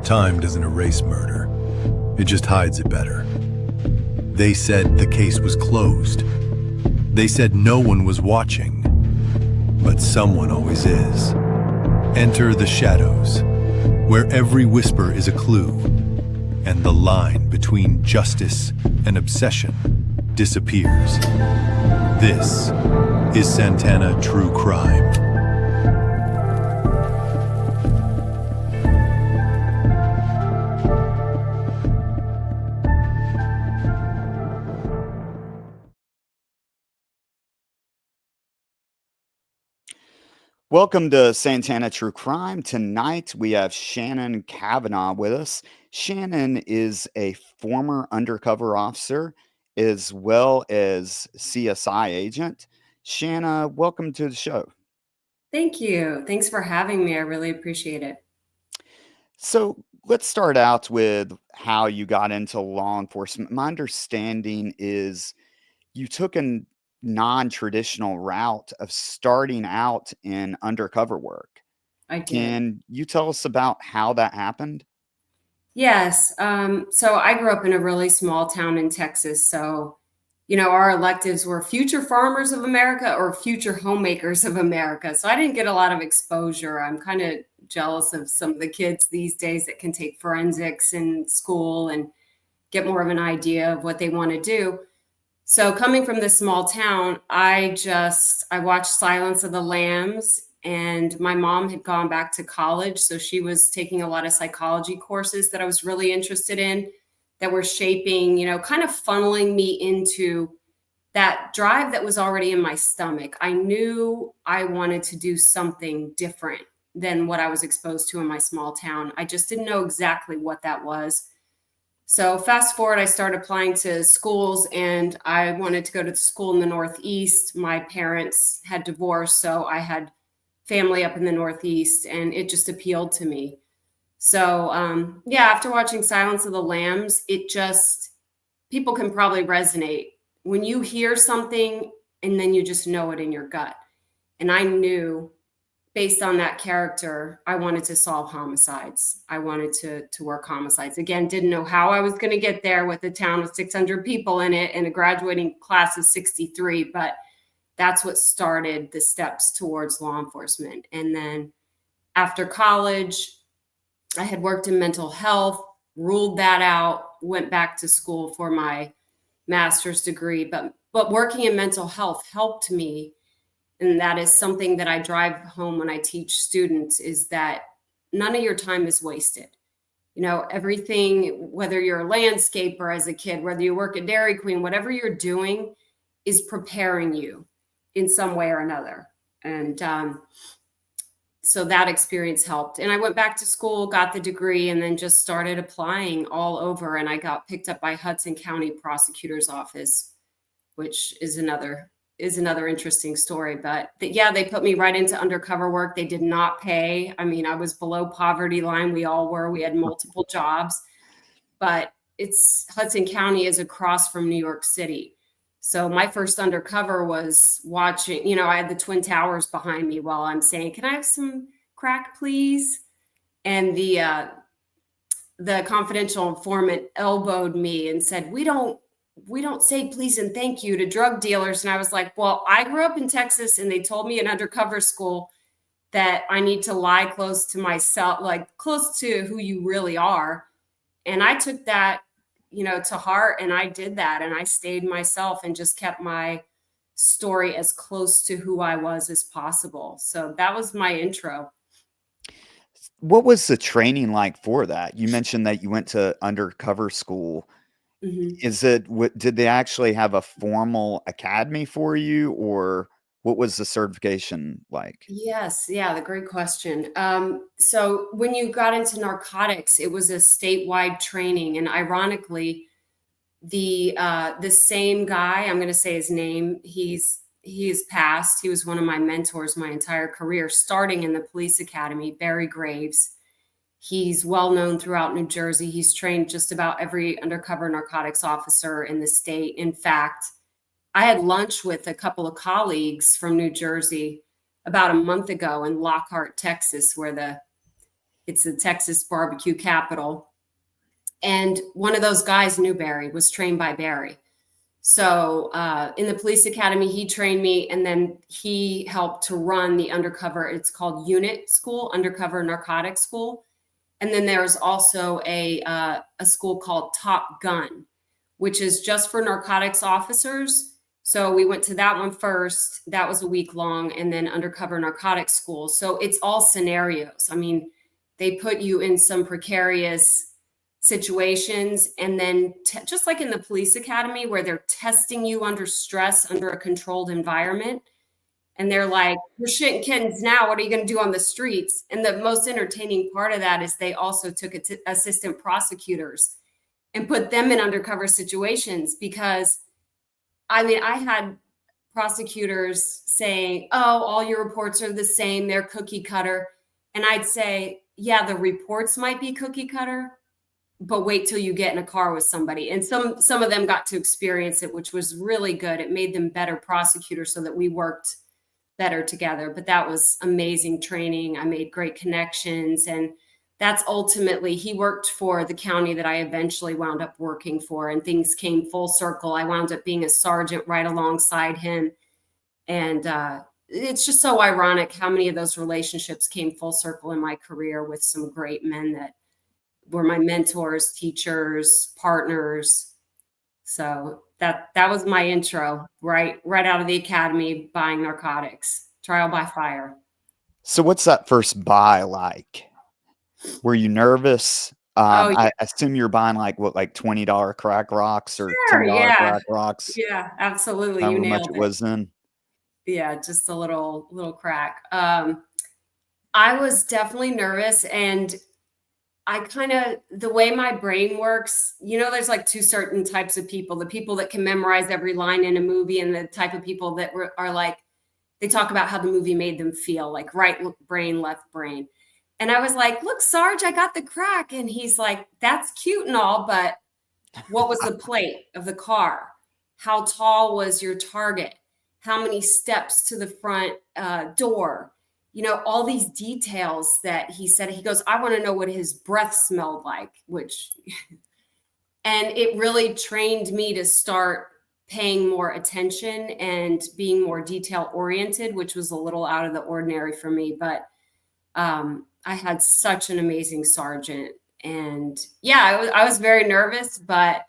Time doesn't erase murder. It just hides it better. They said the case was closed. They said no one was watching. But someone always is. Enter the shadows, where every whisper is a clue, and the line between justice and obsession disappears. This is Santana True Crime. Welcome to Santana True Crime. Tonight we have Shannon Kavanaugh with us. Shannon is a former undercover officer as well as CSI agent. Shanna, welcome to the show. Thank you. Thanks for having me. I really appreciate it. So let's start out with how you got into law enforcement. My understanding is you took a non-traditional route of starting out in undercover work. I did. Can you tell us about how that happened? Yes. So I grew up in a really small town in Texas. So, our electives were future farmers of America or future homemakers of America. So I didn't get a lot of exposure. I'm kind of jealous of some of the kids these days that can take forensics in school and get more of an idea of what they want to do. So coming from this small town, I watched Silence of the Lambs, and my mom had gone back to college. So she was taking a lot of psychology courses that I was really interested in that were shaping, kind of funneling me into that drive that was already in my stomach. I knew I wanted to do something different than what I was exposed to in my small town. I just didn't know exactly what that was. So fast forward, I started applying to schools, and I wanted to go to the school in the Northeast. My parents had divorced, so I had family up in the Northeast, and it just appealed to me. So after watching Silence of the Lambs, people can probably resonate when you hear something and then you just know it in your gut. And I knew, based on that character, I wanted to solve homicides. I wanted to work homicides. Again, didn't know how I was going to get there with a town with 600 people in it and a graduating class of 63, but that's what started the steps towards law enforcement. And then after college, I had worked in mental health, ruled that out, went back to school for my master's degree, but working in mental health helped me. And that is something that I drive home when I teach students, is that none of your time is wasted. Everything, whether you're a landscaper as a kid, whether you work at Dairy Queen, whatever you're doing is preparing you in some way or another. And so that experience helped. And I went back to school, got the degree, and then just started applying all over. And I got picked up by Hudson County Prosecutor's Office, which is another interesting story. But they put me right into undercover work. They did not pay. I mean, I was below poverty line. We all were. We had multiple jobs. But Hudson County is across from New York City. So my first undercover was watching, I had the Twin Towers behind me while I'm saying, "Can I have some crack, please?" And the confidential informant elbowed me and said, we don't say please and thank you to drug dealers. And I was like, well, I grew up in Texas, and they told me in undercover school that I need to lie close to myself, like close to who you really are. And I took that, to heart, and I did that, and I stayed myself and just kept my story as close to who I was as possible. So that was my intro. What was the training like for that? You mentioned that you went to undercover school. Mm-hmm. Did they actually have a formal academy for you, or what was the certification like? Yes. Yeah. The great question. So when you got into narcotics, it was a statewide training. And ironically, the same guy, I'm going to say his name, he's passed. He was one of my mentors my entire career, starting in the police academy, Barry Graves. He's well known throughout New Jersey. He's trained just about every undercover narcotics officer in the state. In fact, I had lunch with a couple of colleagues from New Jersey about a month ago in Lockhart, Texas, where the It's the Texas barbecue capital. And one of those guys knew Barry, was trained by Barry. So in the police academy, he trained me, and then he helped to run the undercover. It's called Unit School, Undercover Narcotics School. And then there's also a school called Top Gun, which is just for narcotics officers. So we went to that one first. That was a week long, and then Undercover Narcotics School. So it's all scenarios. I mean, they put you in some precarious situations, and then just like in the police academy where they're testing you under stress, under a controlled environment, and they're like, you're shitting kittens now, what are you going to do on the streets? And the most entertaining part of that is they also took assistant prosecutors and put them in undercover situations, because I mean, I had prosecutors saying, oh, all your reports are the same, they're cookie cutter. And I'd say, yeah, the reports might be cookie cutter, but wait till you get in a car with somebody. And some of them got to experience it, which was really good. It made them better prosecutors so that we worked better together. But that was amazing training. I made great connections. And that's ultimately, he worked for the county that I eventually wound up working for, and things came full circle. I wound up being a sergeant right alongside him. And it's just so ironic how many of those relationships came full circle in my career with some great men that were my mentors, teachers, partners. So that was my intro, right out of the academy, buying narcotics, trial by fire. So what's that first buy like? Were you nervous? Oh, yeah. I assume you're buying like $20 crack rocks or Sure, $10 yeah. crack rocks. Yeah, absolutely. You However much nailed it it. was then. Yeah, just a little crack. I was definitely nervous, and the way my brain works, there's like two certain types of people: the people that can memorize every line in a movie, and the type of people that are like, they talk about how the movie made them feel, like right brain, left brain. And I was like, look, Sarge, I got the crack. And he's like, that's cute and all, but what was the plate of the car? How tall was your target? How many steps to the front door? All these details that he said. He goes, I want to know what his breath smelled like, and it really trained me to start paying more attention and being more detail oriented, which was a little out of the ordinary for me. But I had such an amazing sergeant, and yeah, I was very nervous, but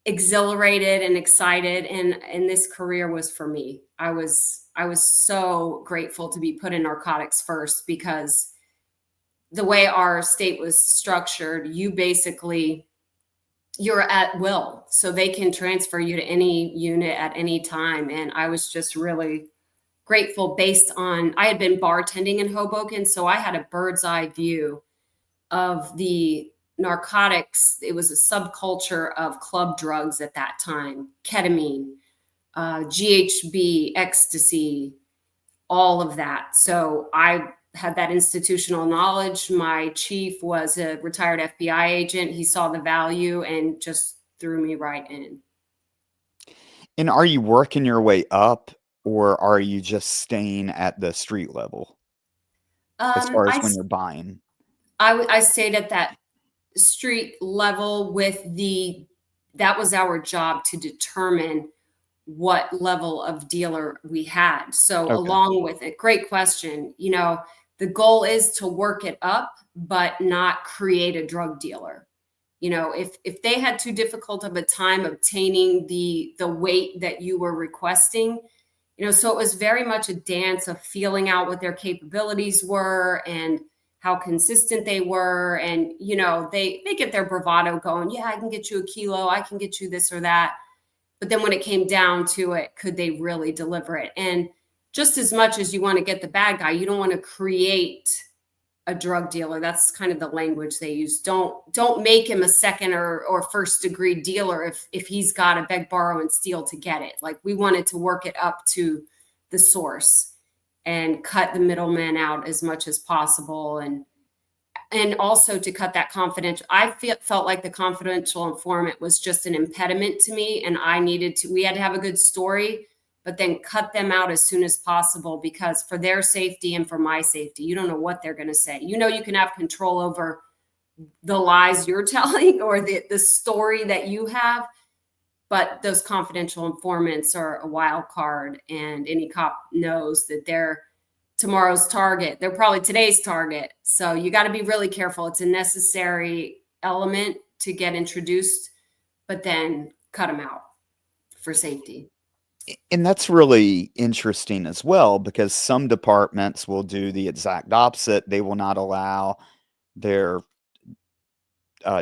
exhilarated and excited. And this career was for me. I was so grateful to be put in narcotics first, because the way our state was structured, you're at will, so they can transfer you to any unit at any time. And I was just really grateful based on, I had been bartending in Hoboken, so I had a bird's eye view of the narcotics. It was a subculture of club drugs at that time: ketamine, GHB, ecstasy, all of that. So I had that institutional knowledge. My chief was a retired FBI agent. He saw the value and just threw me right in. And are you working your way up, or are you just staying at the street level as far as when you're buying? I stayed at that street level that was our job, to determine what level of dealer we had. So Okay. Along with it, great question. The goal is to work it up, but not create a drug dealer. If they had too difficult of a time obtaining the weight that you were requesting, so it was very much a dance of feeling out what their capabilities were and how consistent they were. And, they get their bravado going. Yeah, I can get you a kilo. I can get you this or that. But then when it came down to it, could they really deliver it? And just as much as you want to get the bad guy, you don't want to create a drug dealer. That's kind of the language they use. Don't make him a second or first degree dealer if he's got to beg, borrow, and steal to get it. Like, we wanted to work it up to the source and cut the middleman out as much as possible, and also to cut that confidential. Felt like the confidential informant was just an impediment to me, and we had to have a good story, but then cut them out as soon as possible, because for their safety and for my safety, you don't know what they're going to say. You know, you can have control over the lies you're telling or the story that you have, but those confidential informants are a wild card, and any cop knows that they're tomorrow's target. They're probably today's target. So you got to be really careful. It's a necessary element to get introduced, but then cut them out for safety. And that's really interesting as well, because some departments will do the exact opposite. They will not allow their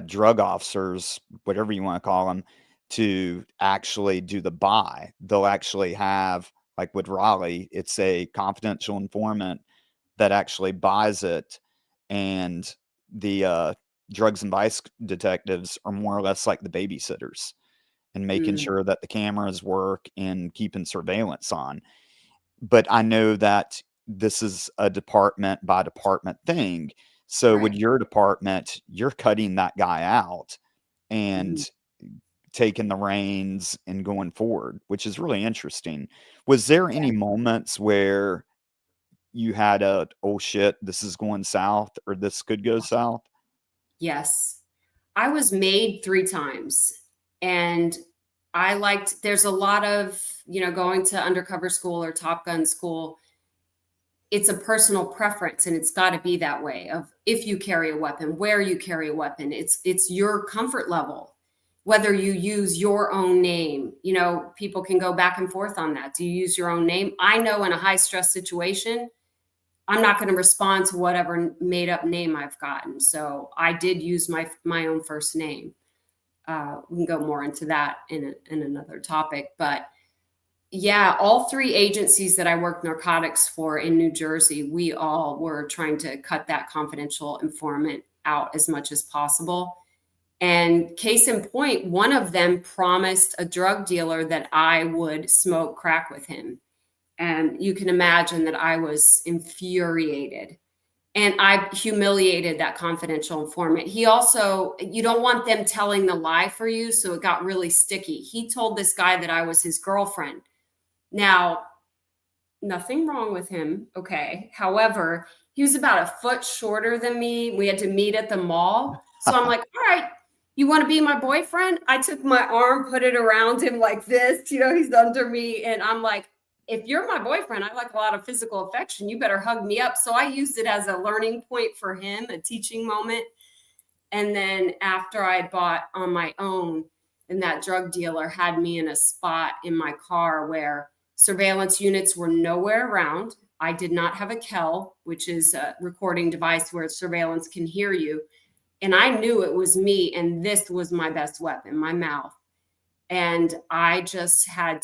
drug officers, whatever you want to call them, to actually do the buy. They'll actually have, like with Raleigh, it's a confidential informant that actually buys it, and the drugs and vice detectives are more or less like the babysitters and making sure that the cameras work and keeping surveillance on. But I know that this is a department by department thing. So with Right. your department, you're cutting that guy out and Mhm. taking the reins and going forward, which is really interesting. Was there any moments where you had a, oh shit, this is going south or this could go south? Yes. I was made 3 times, and there's a lot of, going to undercover school or Top Gun school. It's a personal preference, and it's got to be that way, of if you carry a weapon, where you carry a weapon. It's your comfort level, whether you use your own name. People can go back and forth on that. Do you use your own name? I know in a high stress situation, I'm not going to respond to whatever made up name I've gotten. So I did use my own first name. We can go more into that in another topic, but yeah, all 3 agencies that I worked narcotics for in New Jersey, we all were trying to cut that confidential informant out as much as possible. And case in point, one of them promised a drug dealer that I would smoke crack with him. And you can imagine that I was infuriated. And I humiliated that confidential informant. He also, you don't want them telling the lie for you. So it got really sticky. He told this guy that I was his girlfriend. Now, nothing wrong with him. Okay. However, he was about a foot shorter than me. We had to meet at the mall. So I'm like, all right, you want to be my boyfriend? I took my arm, put it around him like this, he's under me. And I'm like, if you're my boyfriend, I like a lot of physical affection. You better hug me up. So I used it as a learning point for him, a teaching moment. And then after I bought on my own, and that drug dealer had me in a spot in my car where surveillance units were nowhere around. I did not have a Kel, which is a recording device where surveillance can hear you. And I knew it was me, and this was my best weapon, my mouth. And I had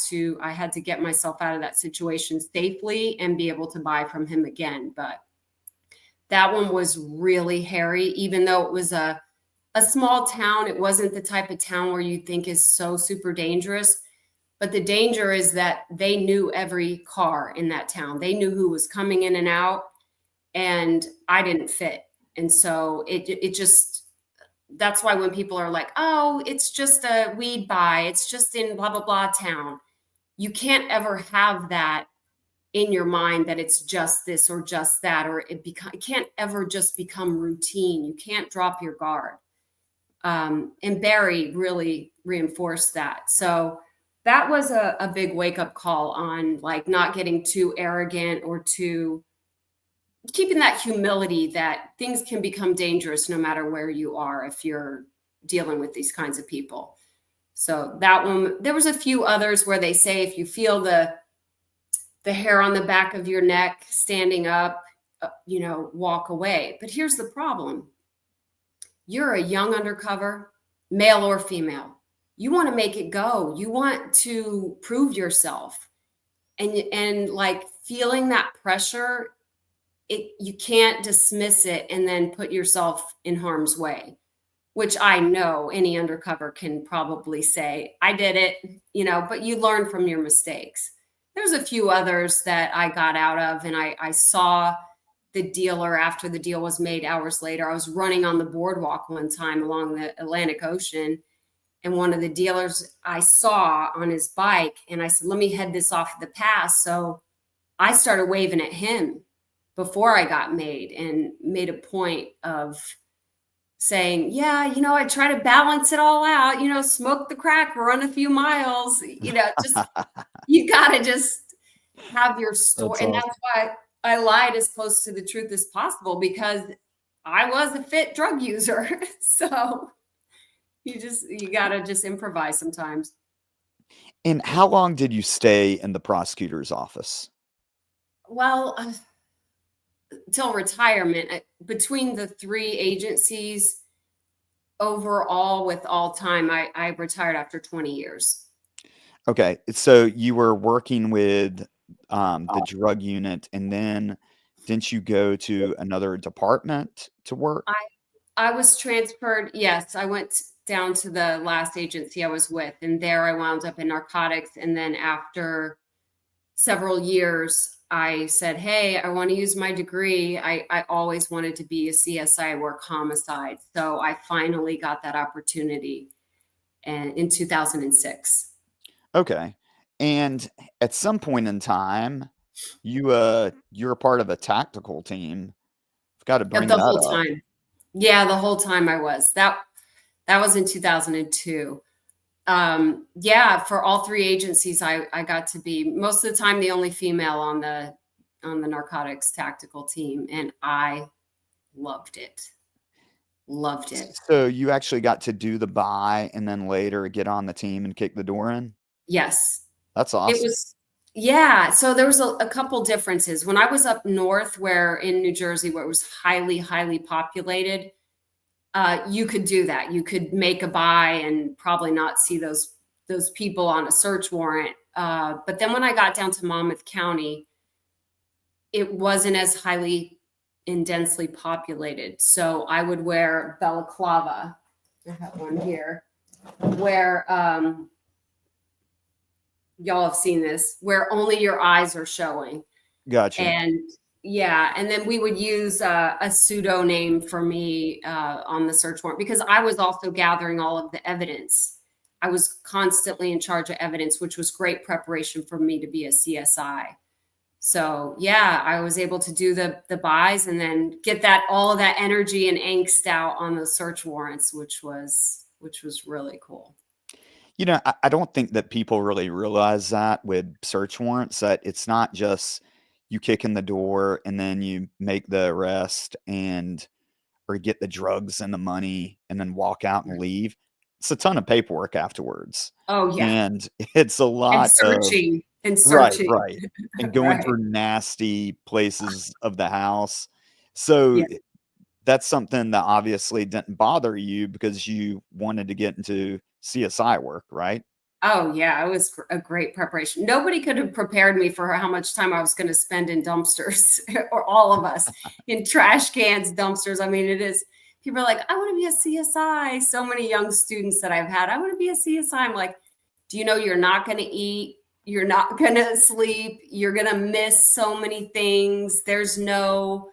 to get myself out of that situation safely and be able to buy from him again. But that one was really hairy, even though it was a small town. It wasn't the type of town where you think is so super dangerous. But the danger is that they knew every car in that town. They knew who was coming in and out, and I didn't fit. And so it just, that's why when people are like, oh, it's just a weed buy, it's just in blah, blah, blah town. You can't ever have that in your mind, that it's just this or just that, or it can't ever just become routine. You can't drop your guard. And Barry really reinforced that. So that was a big wake up call on, like, not getting too arrogant or too keeping that humility, that things can become dangerous no matter where you are if you're dealing with these kinds of people. So that one, there was a few others where they say if you feel the hair on the back of your neck standing up, walk away. But here's the problem. You're a young undercover, male or female. You want to make it go. You want to prove yourself. And like feeling that pressure, you can't dismiss it and then put yourself in harm's way, which I know any undercover can probably say, I did it, but you learn from your mistakes. There's a few others that I got out of, and I saw the dealer after the deal was made hours later. I was running on the boardwalk one time along the Atlantic Ocean, and one of the dealers I saw on his bike, and I said, let me head this off the pass. So I started waving at him before I got made, and made a point of saying, yeah, I try to balance it all out, smoke the crack, run a few miles, just, you got to just have your story. That's And awesome. that's why I lied as close to the truth as possible, because I was a fit drug user. So you got to just improvise sometimes. And how long did you stay in the prosecutor's office? Well, till retirement, between the three agencies overall, with all time, I retired after 20 years. Okay, so you were working with the drug unit, and then didn't you go to another department to work? I was transferred. Yes, I went down to the last agency I was with, and there I wound up in narcotics. And then after several years, I said, hey, I want to use my degree. I always wanted to be a CSI, work homicide. So I finally got that opportunity in 2006. Okay. And at some point in time, you're a part of a tactical team. I've got to bring The that whole up. time. Yeah, the whole time I was. That was in 2002. Yeah, for all three agencies, I got to be most of the time the only female on the narcotics tactical team, and I loved it. Loved it. So you actually got to do the buy and then later get on the team and kick the door in? Yes. That's It awesome. was, yeah. So there was a couple differences. When I was up north, where in New Jersey, where it was highly, highly populated, you could do that. You could make a buy and probably not see those people on a search warrant. But then when I got down to Monmouth County, it wasn't as highly and densely populated. So I would wear balaclava. I have one here, where y'all have seen this, where only your eyes are showing. Gotcha. And yeah, and then we would use a pseudo name for me on the search warrant, because I was also gathering all of the evidence. I was constantly in charge of evidence, which was great preparation for me to be a CSI. So yeah, I was able to do the buys and then get all of that energy and angst out on the search warrants, which was really cool. I don't think that people really realize that with search warrants, that it's not just you kick in the door and then you make the arrest or get the drugs and the money and then walk out and leave. It's a ton of paperwork afterwards. Oh yeah, And it's a and lot of searching and right, searching. right. And going Right. through nasty places of the house. So Yeah. that's something that obviously didn't bother you because you wanted to get into CSI work, right? Oh yeah, it was a great preparation. Nobody could have prepared me for how much time I was going to spend in dumpsters, or all of us in trash cans, dumpsters. I mean, it is. People are like, I want to be a CSI. So many young students that I've had, I want to be a CSI. I'm like, do you know you're not going to eat? You're not going to sleep. You're going to miss so many things. There's no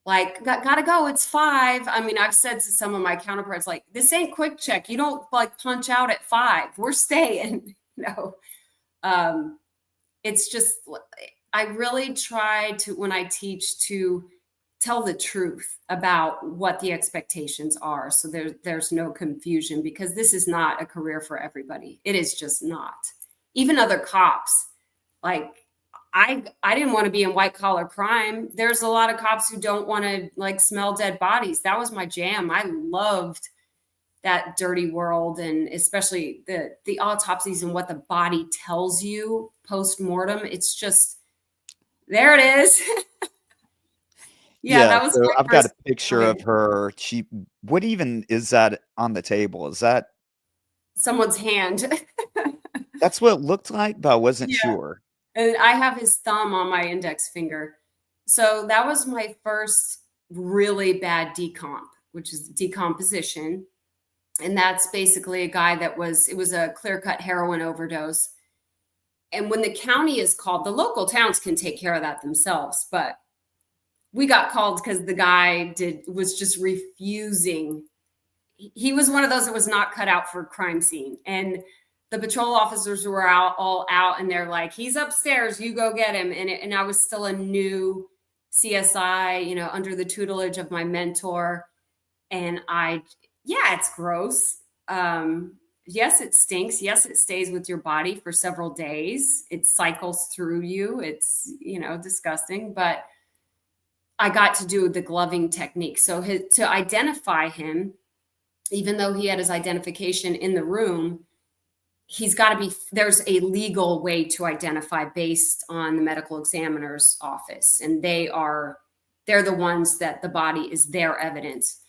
like, gotta go. It's 5. I mean, I've said to some of my counterparts, like, this ain't quick check. You don't like punch out at 5. We're staying. Um, it's just, I really try to, when I teach, to tell the truth about what the expectations are. So there's no confusion, because this is not a career for everybody. It is just not. Even other cops, like, I didn't want to be in white collar crime. There's a lot of cops who don't want to like smell dead bodies. That was my jam. I loved that dirty world, and especially the autopsies and what the body tells you post mortem. It's just, there it is. Yeah, Yeah, that was so my I've got a first picture time. of her. What even is that on the table? Is Someone's hand. that's what it looked like, but I wasn't Yeah. sure. And I have his thumb on my index finger. So that was my first really bad decomp, which is decomposition. And that's basically a guy it was a clear-cut heroin overdose. And when the county is called, the local towns can take care of that themselves, but we got called because the guy was just refusing. he was one of those that was not cut out for a crime scene. And the patrol officers were all out, and they're like, he's upstairs, you go get him. And I was still a new CSI, under the tutelage of my mentor. And it's gross. Yes, it stinks. Yes, it stays with your body for several days. It cycles through you. It's, disgusting, but I got to do the gloving technique. So to identify him, even though he had his identification in the room, there's a legal way to identify based on the medical examiner's office. And they're the ones that the body is their evidence.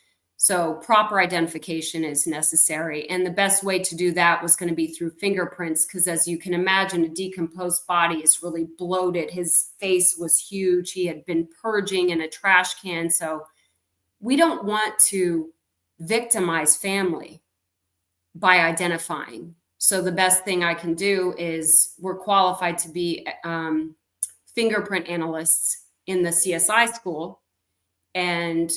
So proper identification is necessary. And the best way to do that was going to be through fingerprints, because as you can imagine, a decomposed body is really bloated. His face was huge. He had been purging in a trash can. So we don't want to victimize family by identifying. So the best thing I can do is we're qualified to be fingerprint analysts in the CSI school. And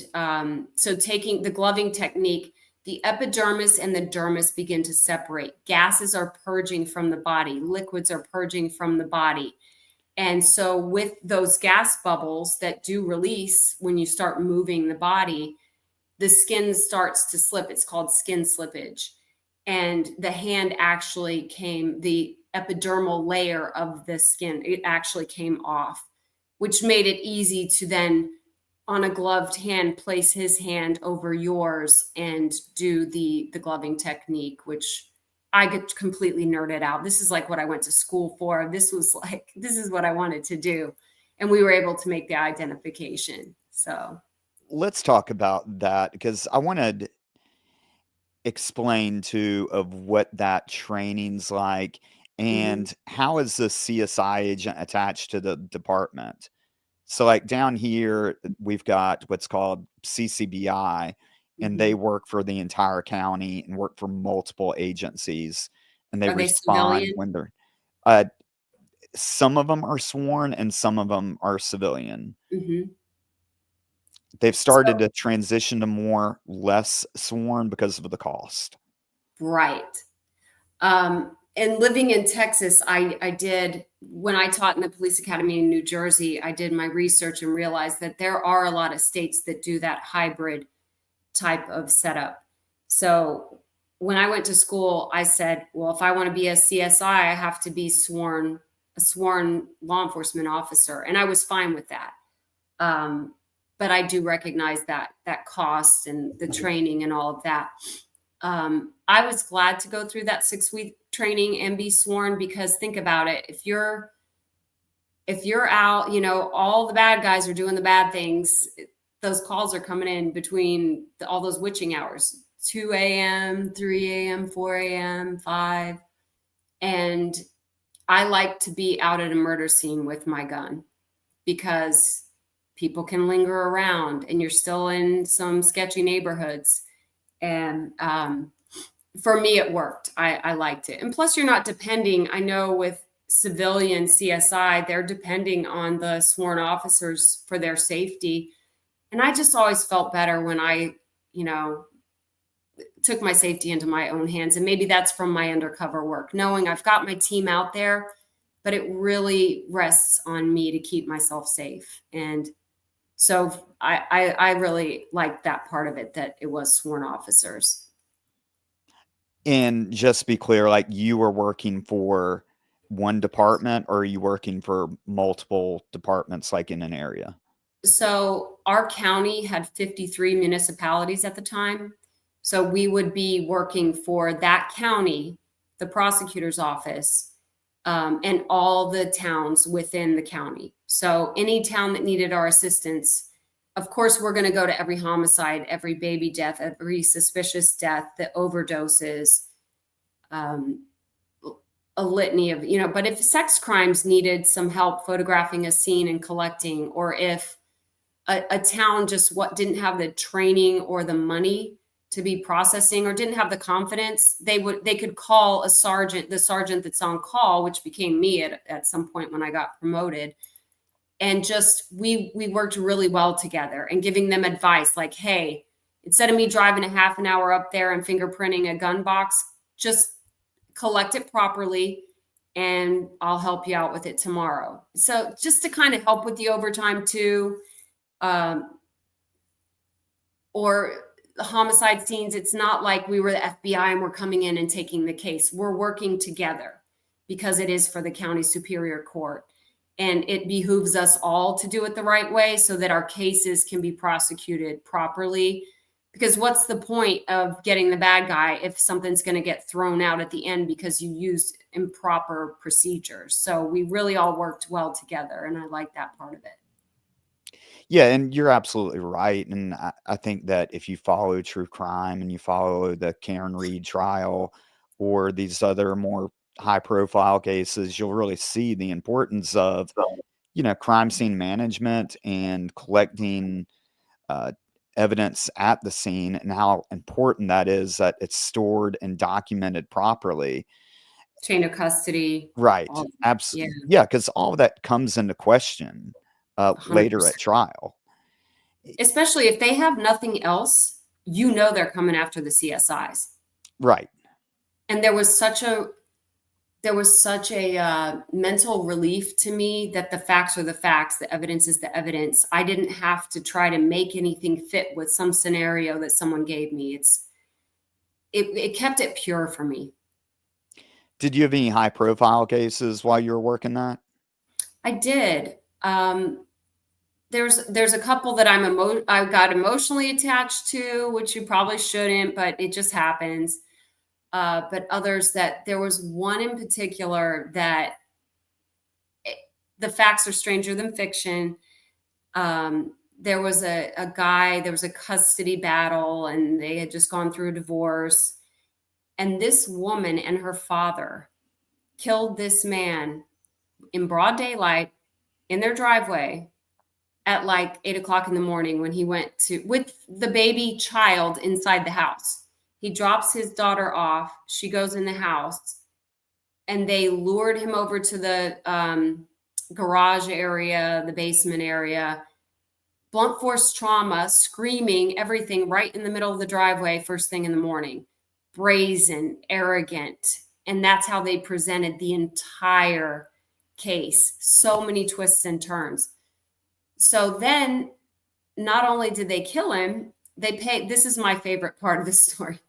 so taking the gloving technique, the epidermis and the dermis begin to separate. Gases are purging from the body. Liquids are purging from the body. And so with those gas bubbles that do release when you start moving the body, the skin starts to slip. It's called skin slippage. And the hand the epidermal layer of the skin, it actually came off, which made it easy to then, on a gloved hand, place his hand over yours and do the gloving technique, which I get completely nerded out. This is like what I went to school for. This is what I wanted to do. And we were able to make the identification. So let's talk about that, because I want to explain of what that training's like, and how is the CSI agent attached to the department. So like down here, we've got what's called CCBI, and they work for the entire county and work for multiple agencies, and they respond when they're, some of them are sworn and some of them are civilian. They've started to transition to more less sworn because of the cost. Right. And living in Texas, I did, when I taught in the police academy in New Jersey, I did my research and realized that there are a lot of states that do that hybrid type of setup. So when I went to school, I said, well, if I want to be a CSI, I have to be a sworn law enforcement officer. And I was fine with that. But I do recognize that cost and the training and all of that. I was glad to go through that 6-week training and be sworn, because think about it. If you're out, all the bad guys are doing the bad things. Those calls are coming in between all those witching hours, 2 a.m., 3 a.m., 4 a.m., 5. And I like to be out at a murder scene with my gun, because people can linger around and you're still in some sketchy neighborhoods. And for me, it worked. I liked it. And plus, you're not depending. I know with civilian CSI, they're depending on the sworn officers for their safety. And I just always felt better when I, took my safety into my own hands. And maybe that's from my undercover work, knowing I've got my team out there, but it really rests on me to keep myself safe. And so I really liked that part of it, that it was sworn officers. And just to be clear, like, you were working for one department, or are you working for multiple departments, like in an area? So our county had 53 municipalities at the time. So we would be working for that county, the prosecutor's office, and all the towns within the county. So any town that needed our assistance, of course, we're going to go to every homicide, every baby death, every suspicious death, the overdoses, a litany of, but if sex crimes needed some help photographing a scene and collecting, or if a town just didn't have the training or the money to be processing, or didn't have the confidence, they could call the sergeant that's on call, which became me at some point when I got promoted. And just, we worked really well together, and giving them advice like, hey, Instead of me driving a half an hour up there and fingerprinting a gun box, just collect it properly and I'll help you out with it tomorrow. So just to kind of help with the overtime too. Or the homicide scenes, it's not like we were the FBI and we're coming in and taking the case. We're working together because it is for the county superior court. And it behooves us all to do it the right way so that our cases can be prosecuted properly. Because what's the point of getting the bad guy if something's going to get thrown out at the end because you used improper procedures? So we really all worked well together, and I like that part of it. Yeah, and you're absolutely right. And I think that if you follow true crime and you follow the Karen Reed trial or these other more high profile cases, you'll really see the importance of, crime scene management and collecting evidence at the scene and how important that is that it's stored and documented properly. Chain of custody. Right. all- Absolutely. Yeah, Yeah, because all of that comes into question later 100%. at trial. Especially if they have nothing else, they're coming after the CSIs. Right. And there was such a mental relief to me that the facts are the facts, the evidence is the evidence. I didn't have to try to make anything fit with some scenario that someone gave me. It kept it pure for me. Did you have any high profile cases while you were working that? I did. There's a couple that I got emotionally attached to, which you probably shouldn't, but it just happens. But others that there was one in particular that the facts are stranger than fiction. There was a guy, there was a custody battle and they had just gone through a divorce. And this woman and her father killed this man in broad daylight in their driveway at like 8 o'clock in the morning when he went with the baby child inside the house. He drops his daughter off. She goes in the house and they lured him over to the garage area, the basement area, blunt force trauma, screaming, everything right in the middle of the driveway, first thing in the morning, brazen, arrogant. And that's how they presented the entire case. So many twists and turns. So then not only did they kill him, this is my favorite part of the story.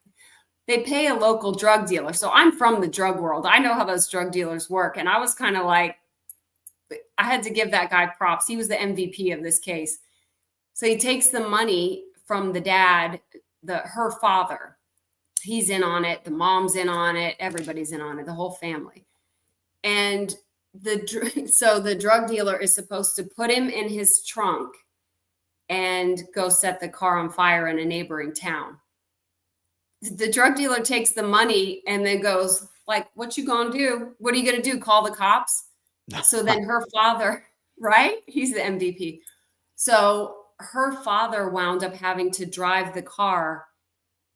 They pay a local drug dealer. So I'm from the drug world. I know how those drug dealers work. And I was kind of like, I had to give that guy props. He was the MVP of this case. So he takes the money from the dad, her father. He's in on it. The mom's in on it. Everybody's in on it, the whole family. And so the drug dealer is supposed to put him in his trunk and go set the car on fire in a neighboring town. The drug dealer takes the money and then goes like, what you gonna do? What are you gonna do? Call the cops? So then her father, right? He's the MVP. So her father wound up having to drive the car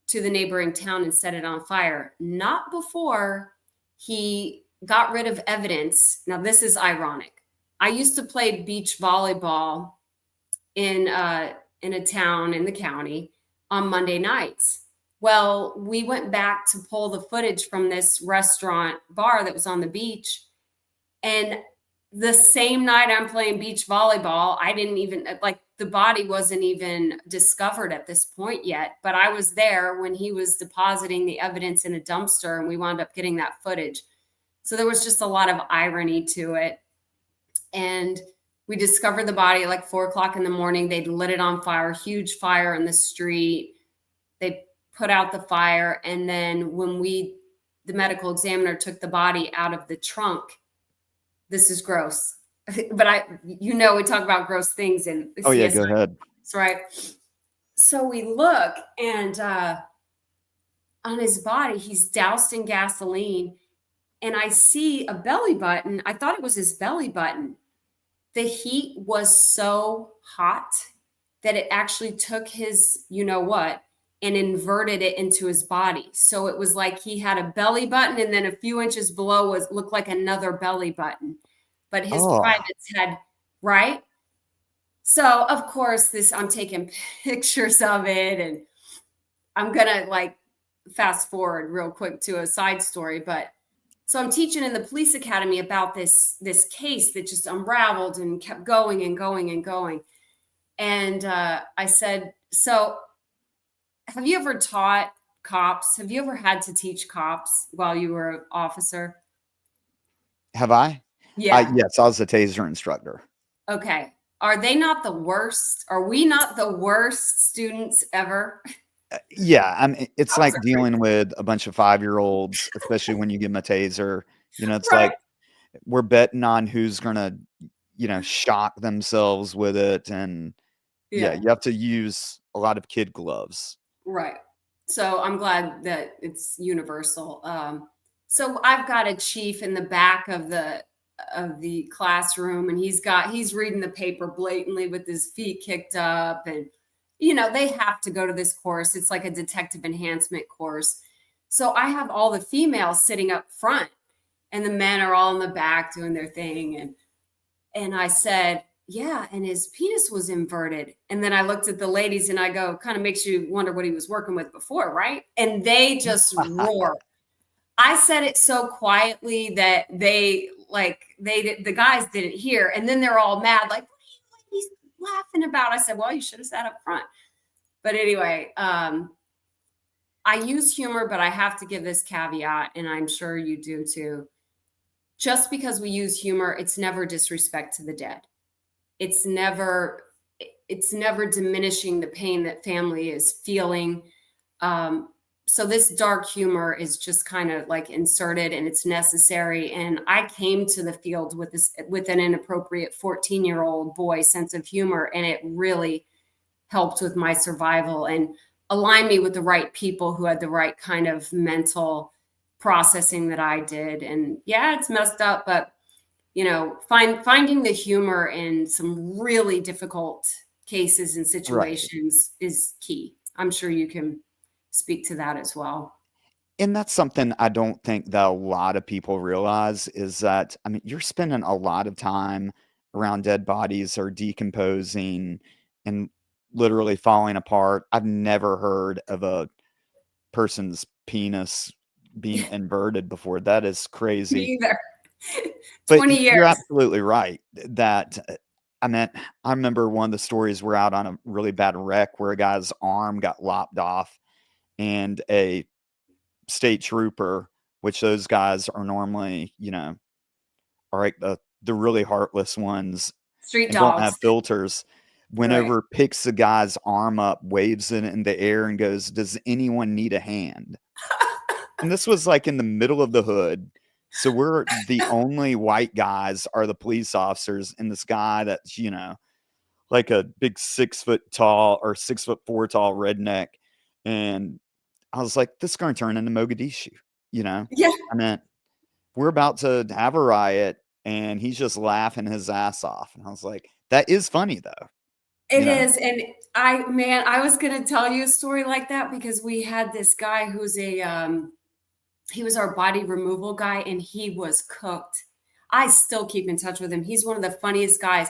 to the neighboring town and set it on fire. Not before he got rid of evidence. Now, this is ironic. I used to play beach volleyball in a town in the county on Monday nights. Well, we went back to pull the footage from this restaurant bar that was on the beach. And the same night I'm playing beach volleyball, I didn't even, like, the body wasn't even discovered at this point yet. But I was there when he was depositing the evidence in a dumpster and we wound up getting that footage. So there was just a lot of irony to it. And we discovered the body at like 4 o'clock in the morning. They'd lit it on fire, huge fire in the street. They put out the fire. And then when the medical examiner took the body out of the trunk, this is gross, but we talk about gross things and oh yeah, go ahead. That's right. So we look and on his body, he's doused in gasoline and I see a belly button. I thought it was his belly button. The heat was so hot that it actually took his, and inverted it into his body. So it was like he had a belly button and then a few inches below looked like another belly button. But his privates had, right? So of course I'm taking pictures of it and I'm gonna like fast forward real quick to a side story, but so I'm teaching in the police academy about this case that just unraveled and kept going and going and going. And I said, so have you ever taught cops? Have you ever had to teach cops while you were an officer? Have I? Yeah. Yes, I was a taser instructor. Okay. Are they not the worst? Are we not the worst students ever? Yeah, I mean, it's Cops like are dealing with a bunch of 5-year-olds, especially when you give them a taser. It's right. like we're betting on who's gonna, shock themselves with it, and yeah, Yeah. you have to use a lot of kid gloves. Right. So I'm glad that it's universal. So I've got a chief in the back of the classroom, and he's reading the paper blatantly with his feet kicked up, and they have to go to this course. It's like a detective enhancement course. So I have all the females sitting up front, and the men are all in the back doing their thing, and I said, yeah, and his penis was inverted. And then I looked at the ladies and I go, kind of makes you wonder what he was working with before, right? And they just roar. I said it so quietly that the guys didn't hear. And then they're all mad, like, what are you ladies laughing about? I said, well, you should have sat up front. But anyway, I use humor, but I have to give this caveat, and I'm sure you do too. Just because we use humor, it's never disrespect to the dead. It's never diminishing the pain that family is feeling. So this dark humor is just kind of like inserted, and it's necessary. And I came to the field with an inappropriate 14-year-old boy sense of humor, and it really helped with my survival and aligned me with the right people who had the right kind of mental processing that I did. And yeah, it's messed up, but finding the humor in some really difficult cases and Right. situations is key. I'm sure you can speak to that as well. And that's something I don't think that a lot of people realize is that, I mean, you're spending a lot of time around dead bodies or decomposing and literally falling apart. I've never heard of a person's penis being inverted before. That is Me crazy. either. But 20 you're years. absolutely right that I mean, I remember one of the stories we're out on a really bad wreck where a guy's arm got lopped off, and a state trooper, which those guys are normally, are like the really heartless ones Street and don't dogs. have filters, went Right. over, picks the guy's arm up, waves it in the air, and goes, "Does anyone need a hand?" And this was like in the middle of the hood. So we're the only white guys are the police officers, and this guy that's, like a big 6 foot tall or 6'4" tall redneck. And I was like, this is going to turn into Mogadishu, you know? Yeah, I mean, we're about to have a riot, and he's just laughing his ass off. And I was like, that is funny though, you it know? is. And I was going to tell you a story like that because we had this guy who's he was our body removal guy, and he was cooked. I still keep in touch with him. He's one of the funniest guys.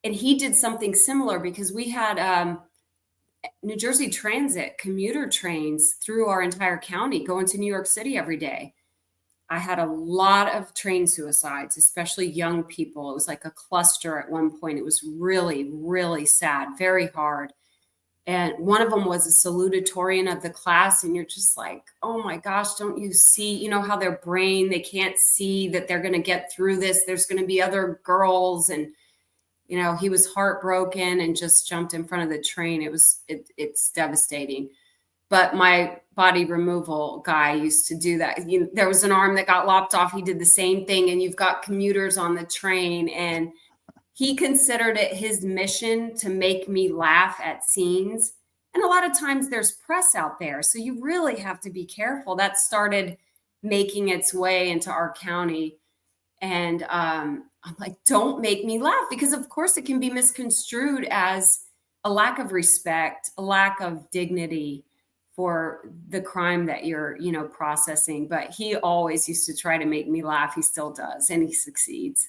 And he did something similar because we had New Jersey Transit commuter trains through our entire county going to New York City every day. I had a lot of train suicides, especially young people. It was like a cluster at one point. It was really, really sad, very hard. And one of them was a salutatorian of the class. And you're just like, oh my gosh, don't you see, how their brain, they can't see that they're going to get through this. There's going to be other girls. And, he was heartbroken and just jumped in front of the train. It's devastating. But my body removal guy used to do that. There was an arm that got lopped off. He did the same thing. And you've got commuters on the train, and he considered it his mission to make me laugh at scenes. And a lot of times there's press out there. So you really have to be careful. That started making its way into our county. And I'm like, don't make me laugh, because of course it can be misconstrued as a lack of respect, a lack of dignity for the crime that you're, processing. But he always used to try to make me laugh. He still does, and he succeeds.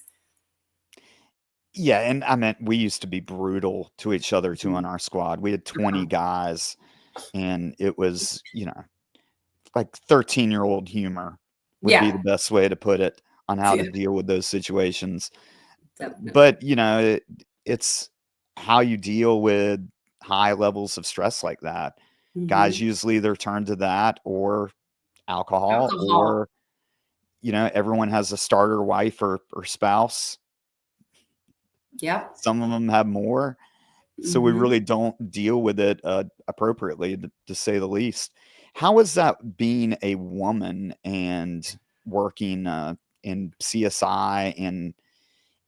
Yeah, and I meant we used to be brutal to each other too on our squad. We had 20 guys, And it was, like 13-year-old humor would be Yeah, the best way to put it on how to yeah, deal with those situations. definitely. But, it's how you deal with high levels of stress like that. Guys Mhm. usually either turn to that or alcohol, Alcohol. or, everyone has a starter wife or spouse. Yep. Some of them have more. So we Mhm. really don't deal with it appropriately, to say the least. How is that being a woman and working in CSI and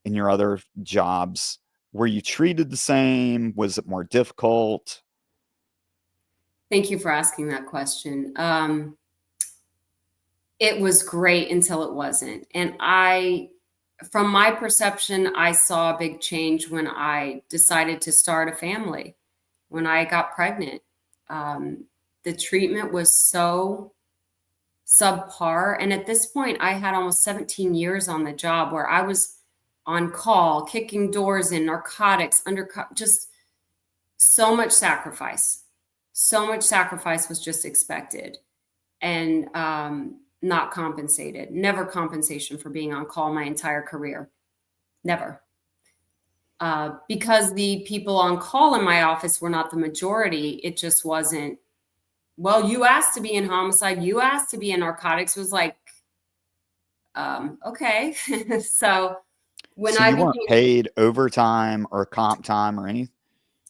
in your other jobs? Were you treated the same? Was it more difficult? Thank you for asking that question. It was great until it wasn't. And from my perception, I saw a big change when I decided to start a family, when I got pregnant. Um, the treatment was so subpar. And at this point, I had almost 17 years on the job where I was on call, kicking doors in, narcotics, just so much sacrifice. So much sacrifice was just expected and not compensated. Never compensation for being on call my entire career. Never. Because the people on call in my office were not the majority, it just wasn't. Well, you asked to be in homicide, you asked to be in narcotics, was like, okay. So when So I you weren't became, paid overtime or comp time or anything?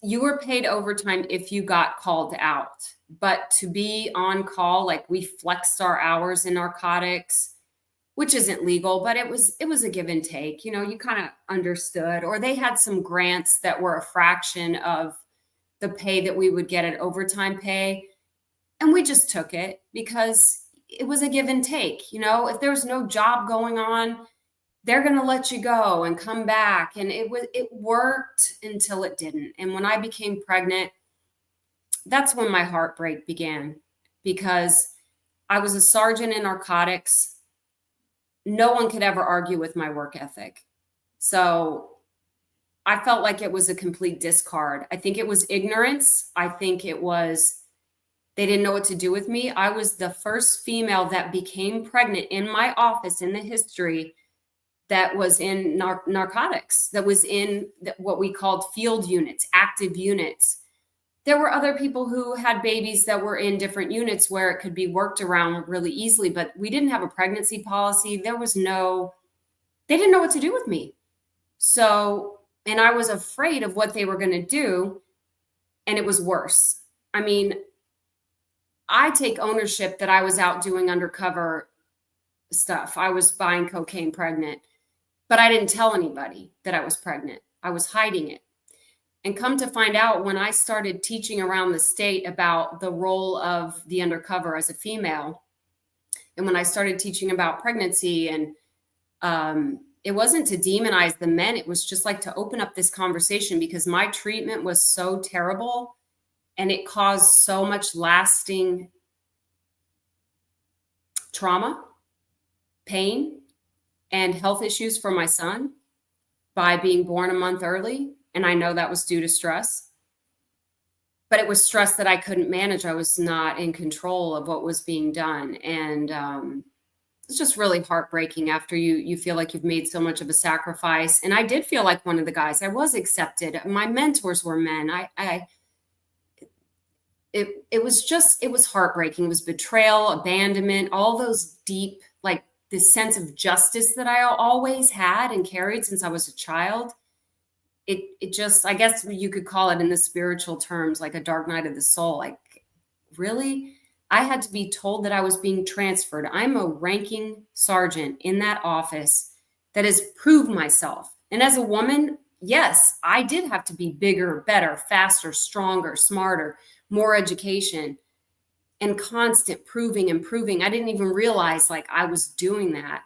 you were paid overtime if you got called out, but to be on call, like we flexed our hours in narcotics, which isn't legal, but it was a give and take. You kind of understood, or they had some grants that were a fraction of the pay that we would get at overtime pay, and we just took it because it was a give and take. If there was no job going on, they're going to let you go and come back, and it worked until it didn't. And when I became pregnant, that's when my heartbreak began, because I was a sergeant in narcotics. No one could ever argue with my work ethic. So I felt like it was a complete discard. I think it was ignorance. I think it was they didn't know what to do with me. I was the first female that became pregnant in my office in the history that was in narcotics, that was in what we called field units, active units. There were other people who had babies that were in different units where it could be worked around really easily, but we didn't have a pregnancy policy. They didn't know what to do with me. So, and I was afraid of what they were going to do. And it was worse. I mean, I take ownership that I was out doing undercover stuff. I was buying cocaine pregnant, but I didn't tell anybody that I was pregnant. I was hiding it. And come to find out, when I started teaching around the state about the role of the undercover as a female, and when I started teaching about pregnancy, and it wasn't to demonize the men, it was just like to open up this conversation, because my treatment was so terrible and it caused so much lasting trauma, pain, and health issues for my son by being born a month early. And I know that was due to stress, but it was stress that I couldn't manage. I was not in control of what was being done. And it's just really heartbreaking after you feel like you've made so much of a sacrifice. And I did feel like one of the guys. I was accepted. My mentors were men. It was heartbreaking. It was betrayal, abandonment, all those deep, like this sense of justice that I always had and carried since I was a child. It just, I guess you could call it in the spiritual terms, like a dark night of the soul. Like, really? I had to be told that I was being transferred. I'm a ranking sergeant in that office that has proved myself. And as a woman, yes, I did have to be bigger, better, faster, stronger, smarter, more education, and constant proving and proving. I didn't even realize like I was doing that.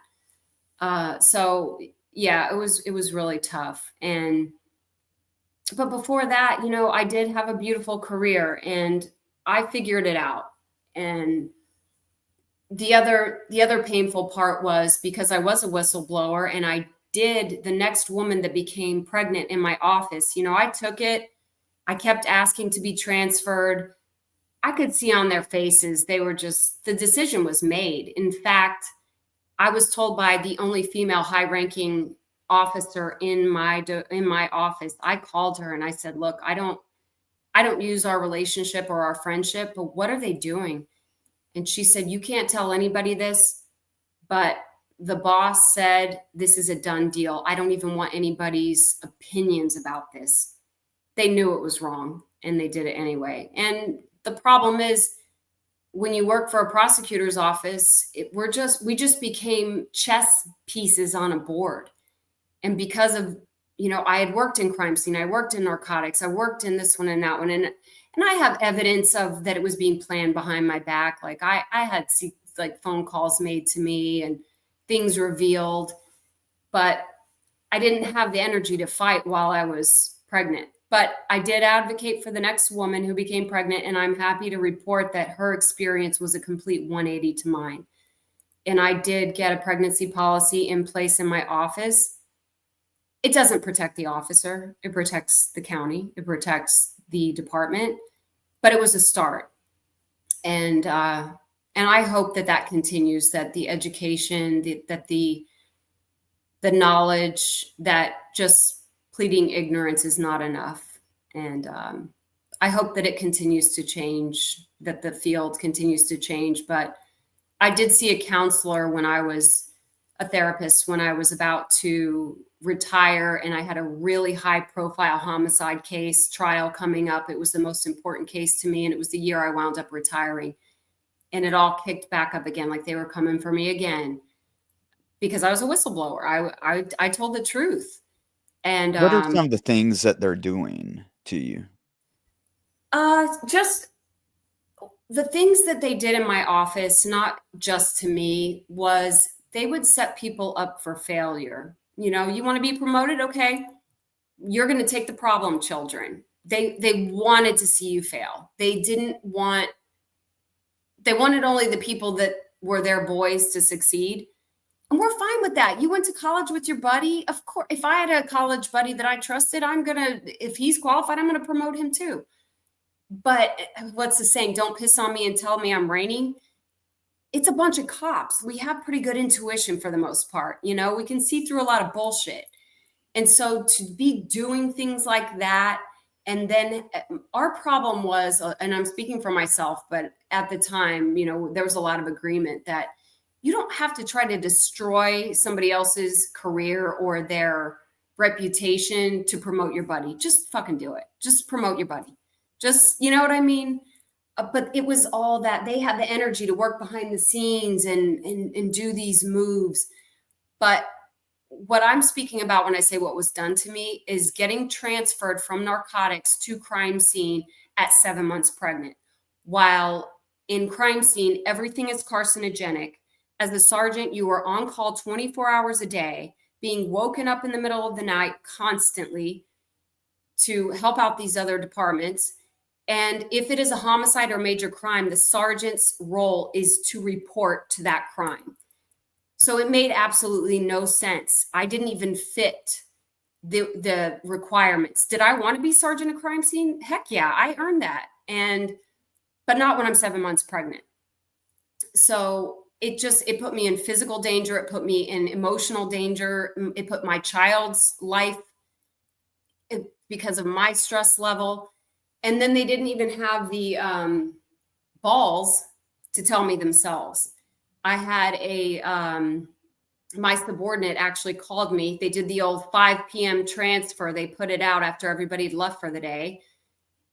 So yeah, it was really tough. And but before that, I did have a beautiful career and I figured it out. And the other painful part was because I was a whistleblower and I did the next woman that became pregnant in my office. I took it. I kept asking to be transferred. I could see on their faces, they were just, the decision was made. In fact, I was told by the only female high-ranking officer in my office. I called her and I said, "Look, I don't use our relationship or our friendship, but what are they doing?" And she said, "You can't tell anybody this, but the boss said this is a done deal. I don't even want anybody's opinions about this." They knew it was wrong and they did it anyway. And the problem is, when you work for a prosecutor's office, we just became chess pieces on a board. And because of, I had worked in crime scene, I worked in narcotics, I worked in this one and that one, and I have evidence of that it was being planned behind my back. Like I had like phone calls made to me and things revealed, but I didn't have the energy to fight while I was pregnant. But I did advocate for the next woman who became pregnant, and I'm happy to report that her experience was a complete 180 to mine. And I did get a pregnancy policy in place in my office. It doesn't protect the officer. It protects the county. It protects the department. But it was a start. And I hope that continues, that the education, that the knowledge, that just pleading ignorance is not enough. And I hope that it continues to change, that the field continues to change. But I did see a counselor when I was a therapist, when I was about to retire, and I had a really high profile homicide case trial coming up. It was the most important case to me, and it was the year I wound up retiring. And it all kicked back up again, like they were coming for me again, because I was a whistleblower. I told the truth. And What are some of the things that they're doing to you? just the things that they did in my office, not just to me, was they would set people up for failure. You want to be promoted? Okay. You're going to take the problem children. They wanted to see you fail. They wanted only the people that were their boys to succeed. And we're fine with that. You went to college with your buddy. Of course, if I had a college buddy that I trusted, if he's qualified, I'm going to promote him too. But what's the saying? Don't piss on me and tell me I'm raining. It's a bunch of cops. We have pretty good intuition for the most part. We can see through a lot of bullshit. And so to be doing things like that, and then our problem was, and I'm speaking for myself, but at the time, there was a lot of agreement that you don't have to try to destroy somebody else's career or their reputation to promote your buddy. Just fucking do it. Just promote your buddy. Just, you know what I mean? But it was all that they had the energy to work behind the scenes and do these moves. But what I'm speaking about when I say what was done to me is getting transferred from narcotics to crime scene at 7 months pregnant. While in crime scene, everything is carcinogenic. As a sergeant, you are on call 24 hours a day, being woken up in the middle of the night constantly to help out these other departments. And if it is a homicide or major crime, the sergeant's role is to report to that crime. So it made absolutely no sense. I didn't even fit the requirements. Did I want to be sergeant of crime scene? Heck yeah, I earned that. But not when I'm 7 months pregnant. So it put me in physical danger. It put me in emotional danger. It put my child's life because of my stress level. And then they didn't even have the balls to tell me themselves. I had my subordinate actually called me. They did the old 5 p.m. transfer. They put it out after everybody had left for the day,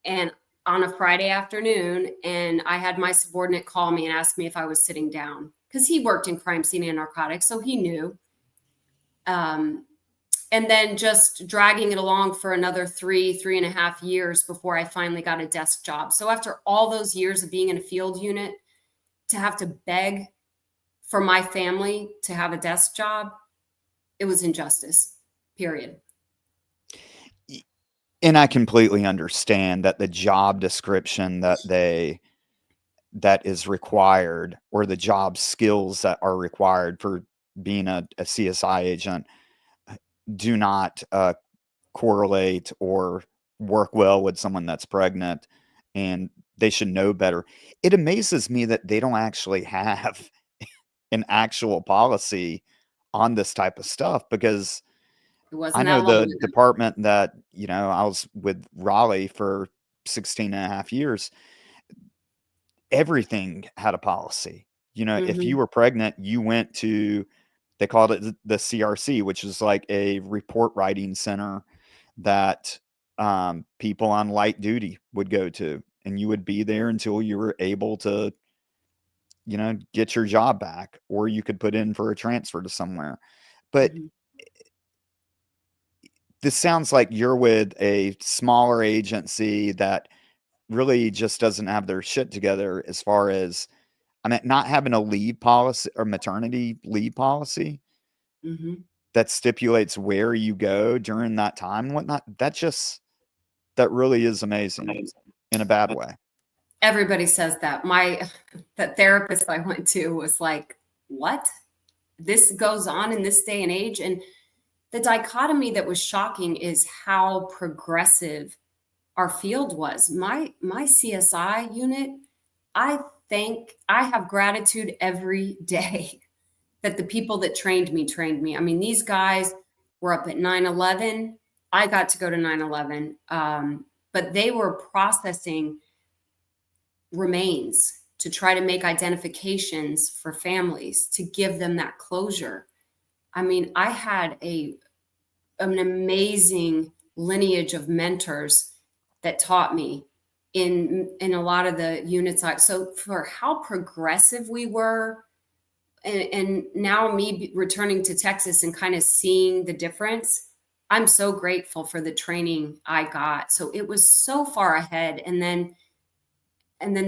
and on a Friday afternoon. And I had my subordinate call me and ask me if I was sitting down, because he worked in crime scene and narcotics, so he knew. And then just dragging it along for another 3.5 years before I finally got a desk job. So after all those years of being in a field unit, to have to beg for my family to have a desk job, it was injustice, period. And I completely understand that the job description that is required, or the job skills that are required for being a CSI agent, do not correlate or work well with someone that's pregnant. And they should know better. It amazes me that they don't actually have an actual policy on this type of stuff, because It I wasn't know that long the ago. department that, I was with Raleigh for 16 and a half years, everything had a policy. If you Mhm, were pregnant, you went to, they called it the CRC, which is like a report writing center that people on light duty would go to. And you would be there until you were able to, get your job back, or you could put in for a transfer to somewhere. But mhm. this sounds like you're with a smaller agency that really just doesn't have their shit together, as far as, I mean, not having a leave policy or maternity leave policy Mhm. that stipulates where you go during that time and whatnot. That really is amazing in a bad way. Everybody says that. The therapist I went to was like, "What? This goes on in this day and age?" And the dichotomy that was shocking is how progressive our field was. My CSI unit, I I have gratitude every day that the people that trained me. I mean, these guys were up at 9/11. I got to go to 9/11, but they were processing remains to try to make identifications for families to give them that closure. I mean, I had an amazing lineage of mentors that taught me in a lot of the units. So for how progressive we were, and now me returning to Texas and kind of seeing the difference, I'm so grateful for the training I got. So it was so far ahead, and then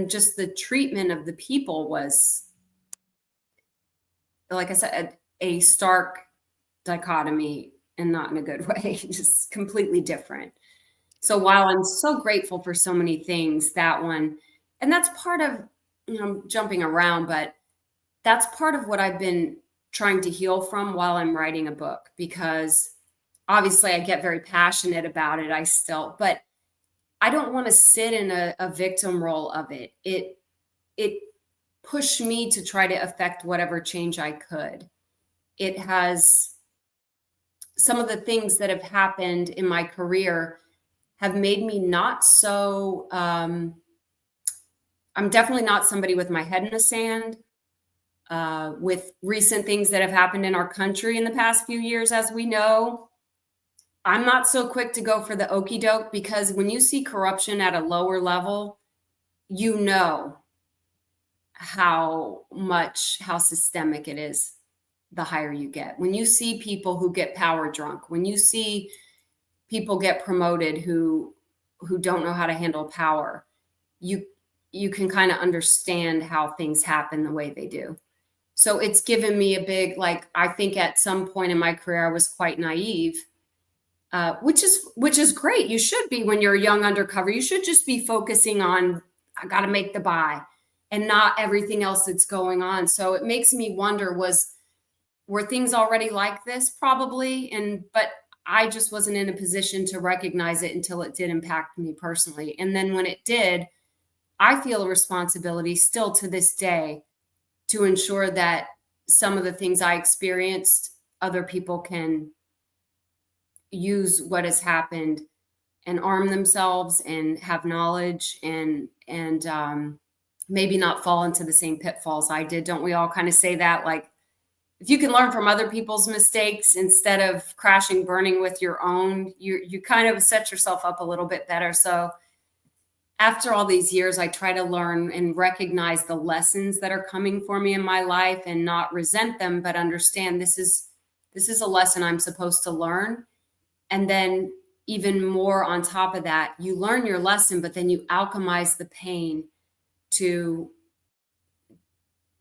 just the treatment of the people was, like I said, a stark dichotomy, and not in a good way, just completely different. So while I'm so grateful for so many things, that one, and that's part of, I'm jumping around, but that's part of what I've been trying to heal from while I'm writing a book, because obviously I get very passionate about it. But I don't want to sit in a victim role of it. It pushed me to try to affect whatever change I could. It has, some of the things that have happened in my career have made me not so, I'm definitely not somebody with my head in the sand. With recent things that have happened in our country in the past few years, as we know, I'm not so quick to go for the okey doke, because when you see corruption at a lower level, you know how systemic it is the higher you get. When you see people who get power drunk, when you see people get promoted who don't know how to handle power, you you can kind of understand how things happen the way they do. So it's given me a big, like, I think at some point in my career I was quite naive, which is great. You should be when you're a young undercover. You should just be focusing on, I got to make the buy, and not everything else that's going on. So it makes me wonder, were things already like this? Probably, but I just wasn't in a position to recognize it until it did impact me personally. And then when it did, I feel a responsibility still to this day to ensure that some of the things I experienced, other people can use what has happened and arm themselves and have knowledge, and maybe not fall into the same pitfalls I did. Don't we all kind of say that? Like, if you can learn from other people's mistakes instead of crashing, burning with your own, you kind of set yourself up a little bit better. So after all these years, I try to learn and recognize the lessons that are coming for me in my life, and not resent them, but understand this is a lesson I'm supposed to learn. And then, even more on top of that, you learn your lesson, but then you alchemize the pain to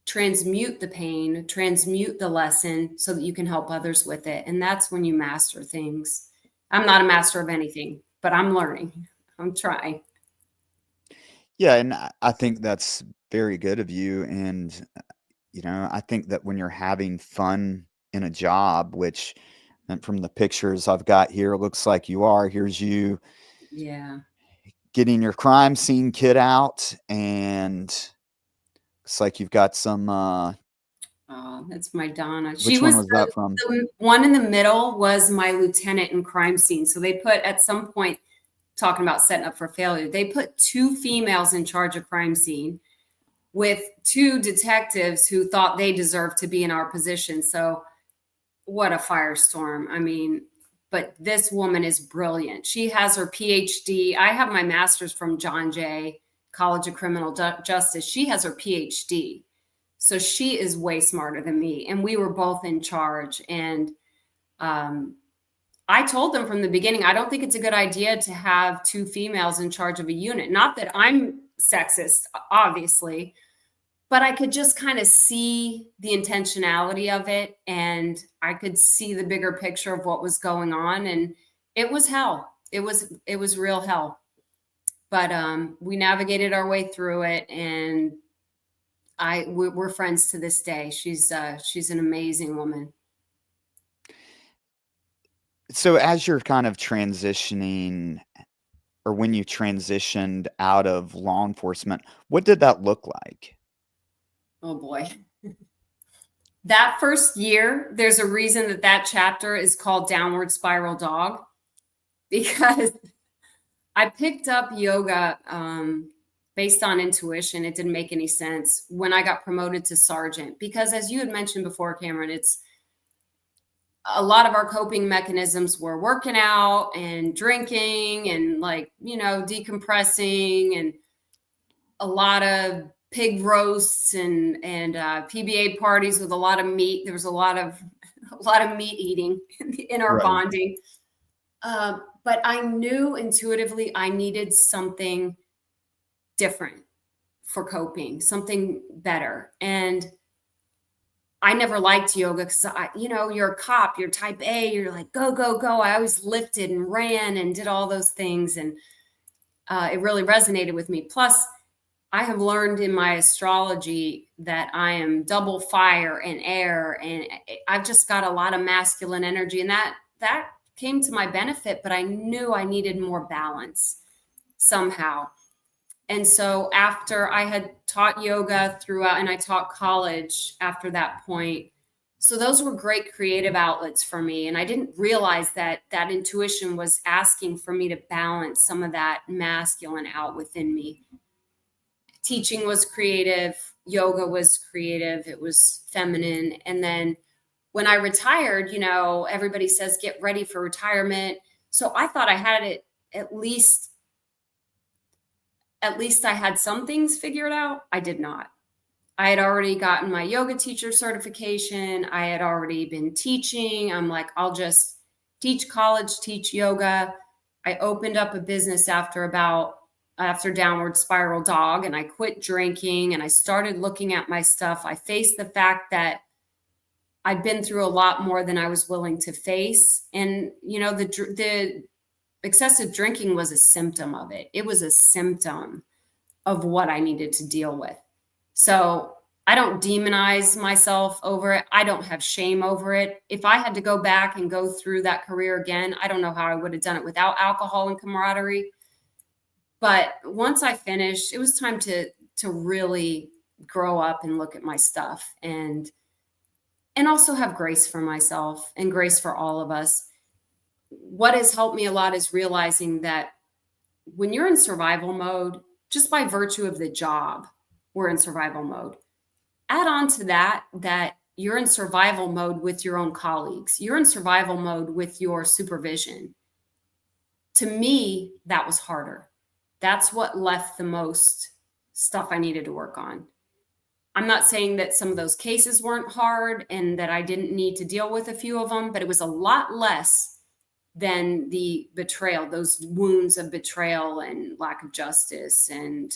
transmute the pain, transmute the lesson, so that you can help others with it. And that's when you master things. I'm not a master of anything, but I'm learning. I'm trying. Yeah, and I think that's very good of you. And I think that when you're having fun in a job, which, and from the pictures I've got here, looks like you are. Here's you Yeah. getting your crime scene kit out, and looks like you've got some. Oh, that's my Donna. Which one was that from? The one in the middle was my lieutenant in crime scene. So they put at some point, talking about setting up for failure, they put 2 females in charge of crime scene with 2 detectives who thought they deserved to be in our position. So what a firestorm. I mean, but this woman is brilliant. She has her PhD. I have my master's from John Jay College of Criminal Justice. She has her PhD. So she is way smarter than me. And we were both in charge. And I told them from the beginning, I don't think it's a good idea to have 2 females in charge of a unit. Not that I'm sexist, obviously, but I could just kind of see the intentionality of it. And I could see the bigger picture of what was going on. And it was hell. It was real hell. But we navigated our way through it. And we're friends to this day. She's an amazing woman. So as you're kind of transitioning, or when you transitioned out of law enforcement, what did that look like? Oh boy. That first year, there's a reason that chapter is called Downward Spiral Dog, because I picked up yoga based on intuition. It didn't make any sense when I got promoted to sergeant, because as you had mentioned before, Cameron, it's a lot of our coping mechanisms were working out and drinking and decompressing, and a lot of pig roasts and PBA parties with a lot of meat. There was a lot of meat eating in our bonding. But I knew intuitively I needed something different for coping, something better. And I never liked yoga because you're a cop, you're type A, you're like, go, go, go. I always lifted and ran and did all those things. And it really resonated with me. Plus, I have learned in my astrology that I am double fire and air, and I've just got a lot of masculine energy, and that came to my benefit, but I knew I needed more balance somehow. And so after I had taught yoga throughout, and I taught college after that point, so those were great creative outlets for me. And I didn't realize that intuition was asking for me to balance some of that masculine out within me. Teaching was creative, yoga was creative, it was feminine. And then when I retired, everybody says, get ready for retirement. So I thought I had it, at least I had some things figured out. I did not. I had already gotten my yoga teacher certification. I had already been teaching. I'm like, I'll just teach college, teach yoga. I opened up a business after Downward Spiral Dog, and I quit drinking, and I started looking at my stuff. I faced the fact that I'd been through a lot more than I was willing to face. And, the excessive drinking was a symptom of it. It was a symptom of what I needed to deal with. So I don't demonize myself over it. I don't have shame over it. If I had to go back and go through that career again, I don't know how I would have done it without alcohol and camaraderie. But once I finished, it was time to really grow up and look at my stuff and also have grace for myself and grace for all of us. What has helped me a lot is realizing that when you're in survival mode, just by virtue of the job, we're in survival mode. Add on to that you're in survival mode with your own colleagues. You're in survival mode with your supervision. To me, that was harder. That's what left the most stuff I needed to work on. I'm not saying that some of those cases weren't hard and that I didn't need to deal with a few of them, but it was a lot less than the betrayal, those wounds of betrayal and lack of justice and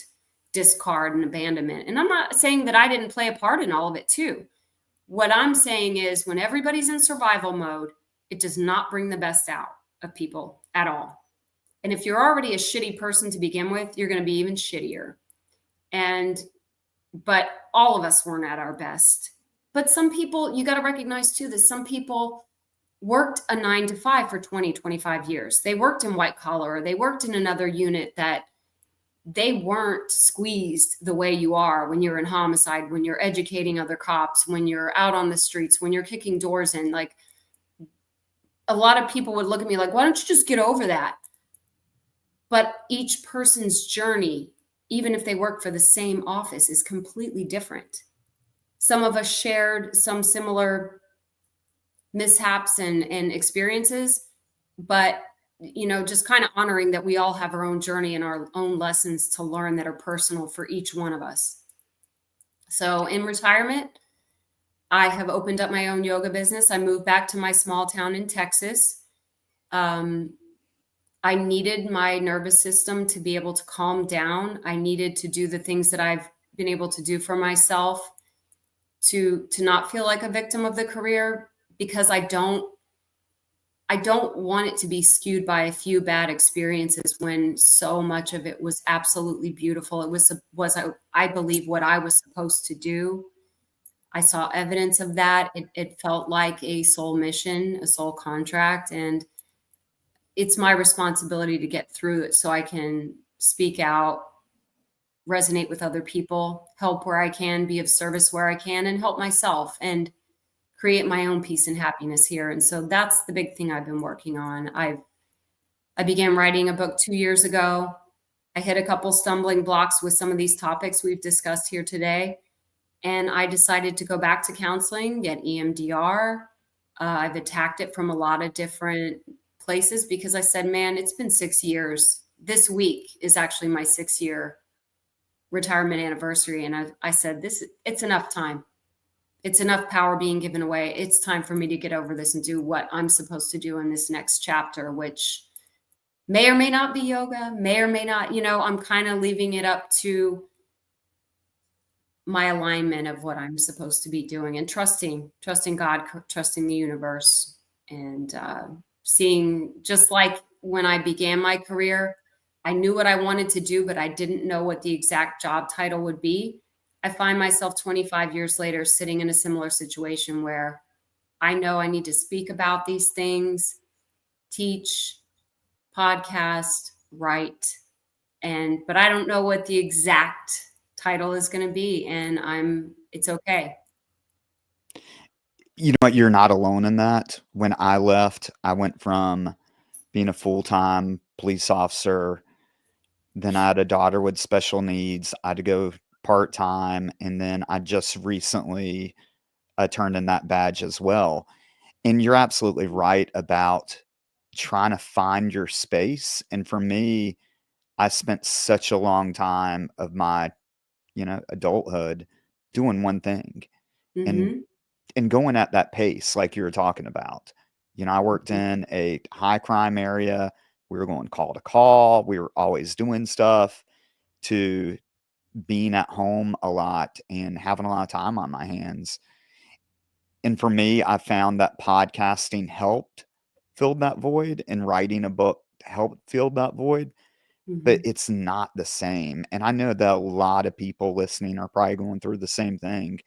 discard and abandonment. And I'm not saying that I didn't play a part in all of it too. What I'm saying is when everybody's in survival mode, it does not bring the best out of people at all. And if you're already a shitty person to begin with, you're going to be even shittier. But all of us weren't at our best. But some people, you got to recognize too, that some people worked a 9 to 5 for 20, 25 years. They worked in white collar, or they worked in another unit that they weren't squeezed the way you are when you're in homicide, when you're educating other cops, when you're out on the streets, when you're kicking doors in. Like, a lot of people would look at me like, why don't you just get over that? But each person's journey, even if they work for the same office, is completely different. Some of us shared some similar mishaps and experiences, but just kind of honoring that we all have our own journey and our own lessons to learn that are personal for each one of us. So in retirement, I have opened up my own yoga business. I moved back to my small town in Texas. I needed my nervous system to be able to calm down. I needed to do the things that I've been able to do for myself to not feel like a victim of the career, because I don't want it to be skewed by a few bad experiences when so much of it was absolutely beautiful. It was I believe what I was supposed to do. I saw evidence of that. It felt like a soul mission, a soul contract, and it's my responsibility to get through it so I can speak out, resonate with other people, help where I can, be of service where I can, and help myself and create my own peace and happiness here. And so that's the big thing I've been working on. I began writing a book 2 years ago. I hit a couple stumbling blocks with some of these topics we've discussed here today. And I decided to go back to counseling, get EMDR. I've attacked it from a lot of different places because I said, man, it's been 6 years. This week is actually my 6-year retirement anniversary. And I said, it's enough time. It's enough power being given away. It's time for me to get over this and do what I'm supposed to do in this next chapter, which may or may not be yoga, may or may not, I'm kind of leaving it up to my alignment of what I'm supposed to be doing, and trusting God, trusting the universe, and seeing, just like when I began my career, I knew what I wanted to do, but I didn't know what the exact job title would be. I find myself 25 years later sitting in a similar situation where I know I need to speak about these things, teach, podcast, write, but I don't know what the exact title is going to be, and it's okay. You know what? You're not alone in that. When I left, I went from being a full-time police officer. Then I had a daughter with special needs. I had to go part-time. And then I just recently turned in that badge as well. And you're absolutely right about trying to find your space. And for me, I spent such a long time of my, adulthood doing one thing. And Mm-hmm. going at that pace like you were talking about. I worked in a high crime area. We were going call to call. We were always doing stuff, to being at home a lot and having a lot of time on my hands. And for me, I found that podcasting helped fill that void, and writing a book helped fill that void, but Mm-hmm. it's not the same. And I know that a lot of people listening are probably going through the same thing.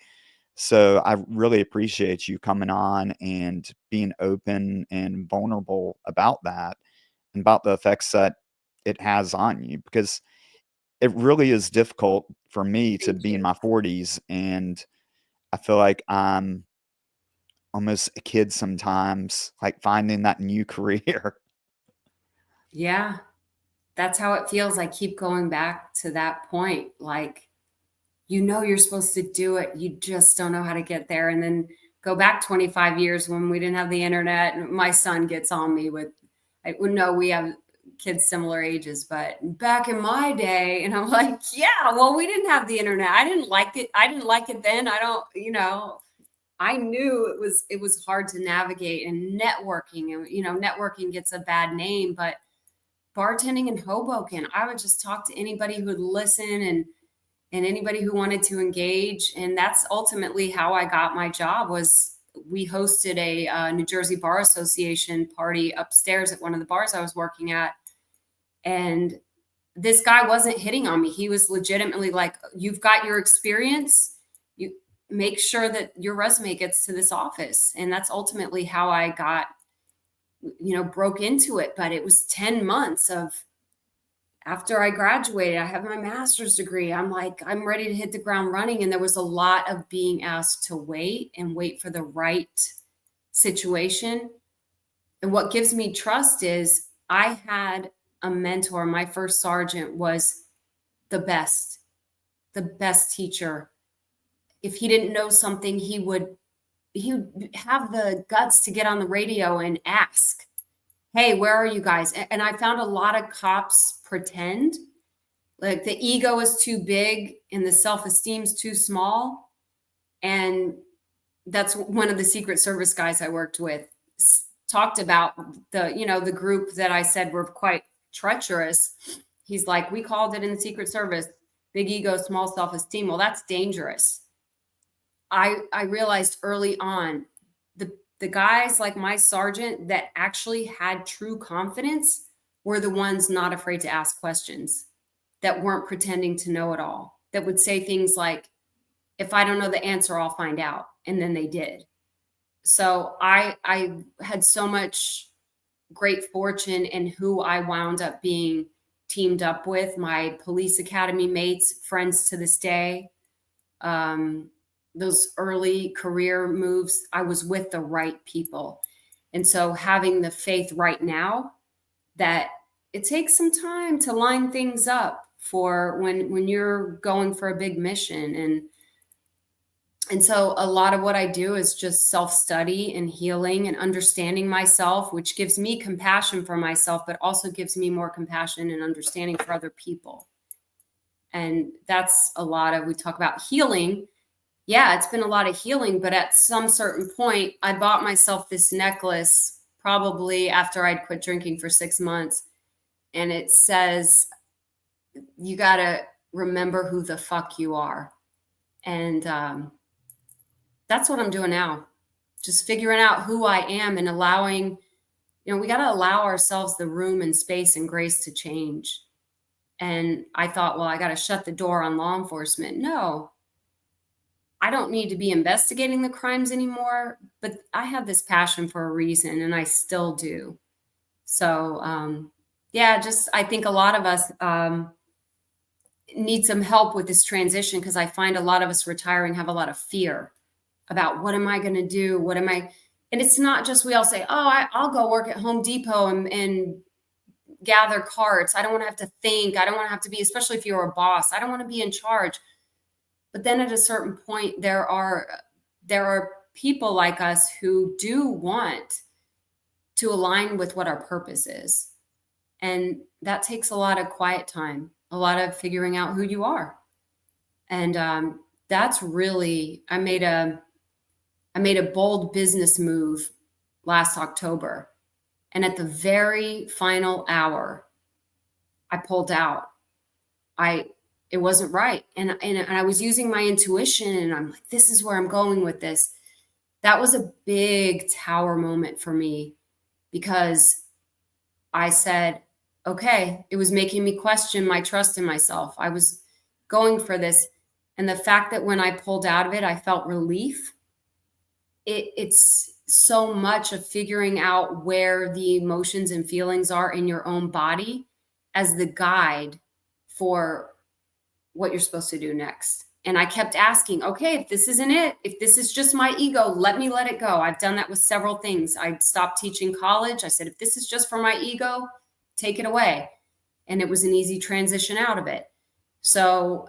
So I really appreciate you coming on and being open and vulnerable about that, and about the effects that it has on you, because it really is difficult for me to Thank be in you. my 40s, and I feel like I'm almost a kid sometimes, like finding that new career. Yeah, that's how it feels. I keep going back to that point. Like, you're supposed to do it. You just don't know how to get there. And then go back 25 years when we didn't have the internet. And my son gets on me with, we have kids similar ages, but back in my day, and I'm like, yeah, well, we didn't have the internet. I didn't like it. I didn't like it then. I don't, I knew it was hard to navigate, and networking, and, networking gets a bad name, but bartending in Hoboken, I would just talk to anybody who would listen, and anybody who wanted to engage. And that's ultimately how I got my job. Was we hosted a New Jersey Bar Association party upstairs at one of the bars I was working at. And this guy wasn't hitting on me. He was legitimately like, you've got your experience. You make sure that your resume gets to this office. And that's ultimately how I broke into it. But it was 10 months of after I graduated, I have my master's degree. I'm like, I'm ready to hit the ground running. And there was a lot of being asked to wait and wait for the right situation. And what gives me trust is I had a mentor. My first sergeant was the best teacher. If he didn't know something, he would have the guts to get on the radio and ask, hey, where are you guys? And I found a lot of cops pretend like the ego is too big and the self-esteem is too small. And that's one of the Secret Service guys I worked with talked about the group that I said were quite treacherous. He's like, we called it in the Secret Service, big ego, small self-esteem. Well, that's dangerous. I realized early on the guys like my sergeant that actually had true confidence were the ones not afraid to ask questions, that weren't pretending to know it all, that would say things like, if I don't know the answer, I'll find out. And then they did. So I had so much great fortune in who I wound up being teamed up with, my police academy mates, friends to this day. Those early career moves, I was with the right people. And so having the faith right now that it takes some time to line things up for when you're going for a big mission. And so a lot of what I do is just self-study and healing and understanding myself, which gives me compassion for myself, but also gives me more compassion and understanding for other people. And that's a lot of, we talk about healing. Yeah, it's been a lot of healing, but at some certain point, I bought myself this necklace probably after I'd quit drinking for 6 months. And it says, you got to remember who the fuck you are. And that's what I'm doing now. Just figuring out who I am and allowing, we got to allow ourselves the room and space and grace to change. And I thought, well, I got to shut the door on law enforcement. No, I don't need to be investigating the crimes anymore, but I have this passion for a reason and I still do. So, I think a lot of us need some help with this transition, because I find a lot of us retiring have a lot of fear about what am I going to do? And it's not just, we all say, oh, I'll go work at Home Depot and gather carts. I don't want to have to think. I don't want to have to be, especially if you're a boss, I don't want to be in charge. But then at a certain point, there are people like us who do want to align with what our purpose is. And that takes a lot of quiet time, a lot of figuring out who you are. And that's really, I made a bold business move last October. And at the very final hour, I pulled out. It wasn't right. And I was using my intuition and I'm like, this is where I'm going with this. That was a big tower moment for me, because I said, okay, it was making me question my trust in myself. I was going for this. And the fact that when I pulled out of it, I felt relief. It's so much of figuring out where the emotions and feelings are in your own body as the guide for what you're supposed to do next. And I kept asking, okay, if this isn't it, if this is just my ego, let me let it go. I've done that with several things. I stopped teaching college. I said, if this is just for my ego, take it away. And it was an easy transition out of it. So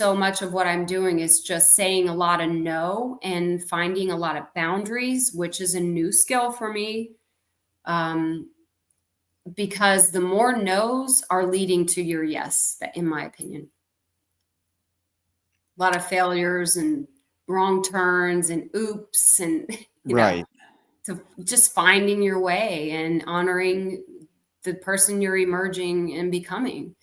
much of what I'm doing is just saying a lot of no and finding a lot of boundaries, which is a new skill for me. Because the more no's are leading to your yes, in my opinion. A lot of failures and wrong turns and oops and Right. to just finding your way and honoring the person you're emerging and becoming.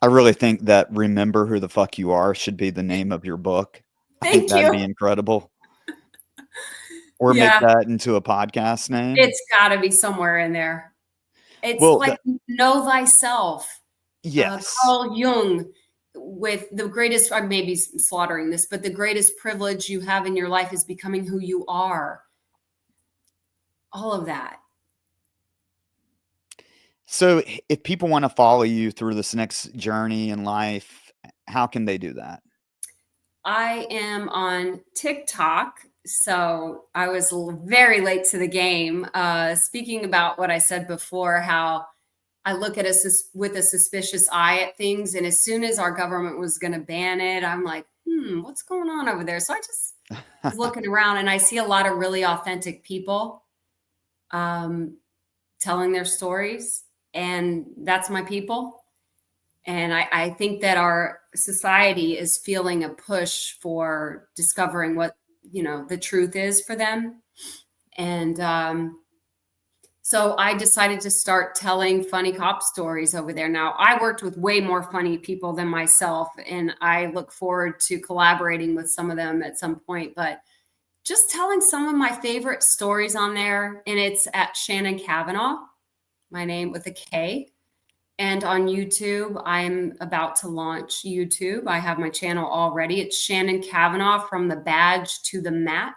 I really think that Remember Who the Fuck You Are should be the name of your book. I think Thank that'd you. be incredible. Or Yeah. make that into a podcast name. It's got to be somewhere in there. It's Well, like know thyself. yes. Carl Jung, with the greatest, I may be slaughtering this, but the greatest privilege you have in your life is becoming who you are. All of that. So if people want to follow you through this next journey in life, how can they do that? I am on TikTok, so I was very late to the game. Speaking about what I said before, how I look at with a suspicious eye at things, and as soon as our government was going to ban it, I'm like, what's going on over there? So I just was looking around, and I see a lot of really authentic people um, telling their stories, and that's my people. And I think that our society is feeling a push for discovering what, the truth is for them. And so I decided to start telling funny cop stories over there. Now, I worked with way more funny people than myself, and I look forward to collaborating with some of them at some point. But just telling some of my favorite stories on there, and it's at Shannon Kavanaugh, my name with a K. And on YouTube, I'm about to launch YouTube. I have my channel already. It's Shannon Kavanaugh, from the badge to the mat.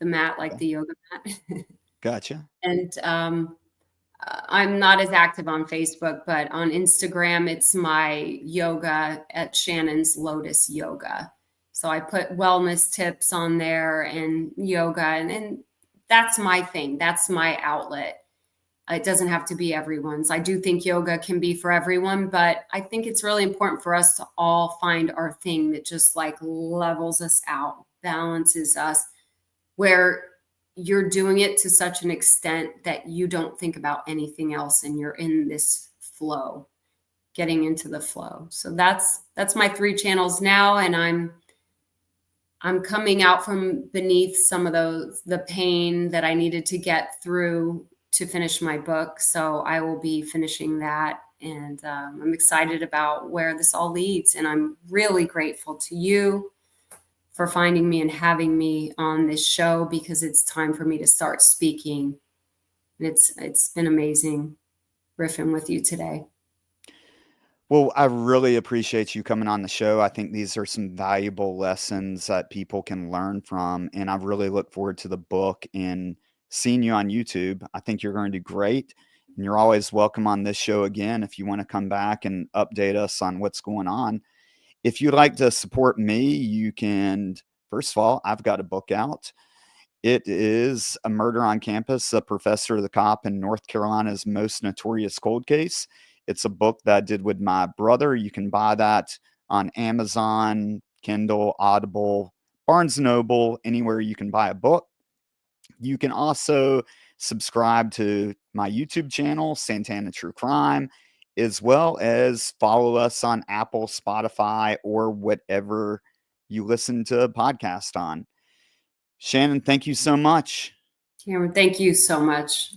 The mat, like the yoga mat. Gotcha. And I'm not as active on Facebook, but on Instagram, it's my yoga at Shannon's Lotus Yoga. So I put wellness tips on there and yoga, and that's my thing. That's my outlet. It doesn't have to be everyone's. I do think yoga can be for everyone, but I think it's really important for us to all find our thing that just like levels us out, balances us, where you're doing it to such an extent that you don't think about anything else and you're in this flow, getting into the flow. So that's my 3 channels now, and I'm coming out from beneath some of the pain that I needed to get through to finish my book. So I will be finishing that. And I'm excited about where this all leads. And I'm really grateful to you for finding me and having me on this show, because it's time for me to start speaking. And it's been amazing riffing with you today. Well, I really appreciate you coming on the show. I think these are some valuable lessons that people can learn from, and I really look forward to the book and seeing you on YouTube. I think you're going to do great, and you're always welcome on this show again if you want to come back and update us on what's going on. If you'd like to support me, you can, first of all, I've got a book out. It is A Murder on Campus, A Professor, the Cop, in North Carolina's Most Notorious Cold Case. It's a book that I did with my brother. You can buy that on Amazon, Kindle, Audible, Barnes & Noble, anywhere you can buy a book. You can also subscribe to my YouTube channel, Santana True Crime, as well as follow us on Apple, Spotify, or whatever you listen to a podcast on. Shannon, thank you so much. Cameron, thank you so much.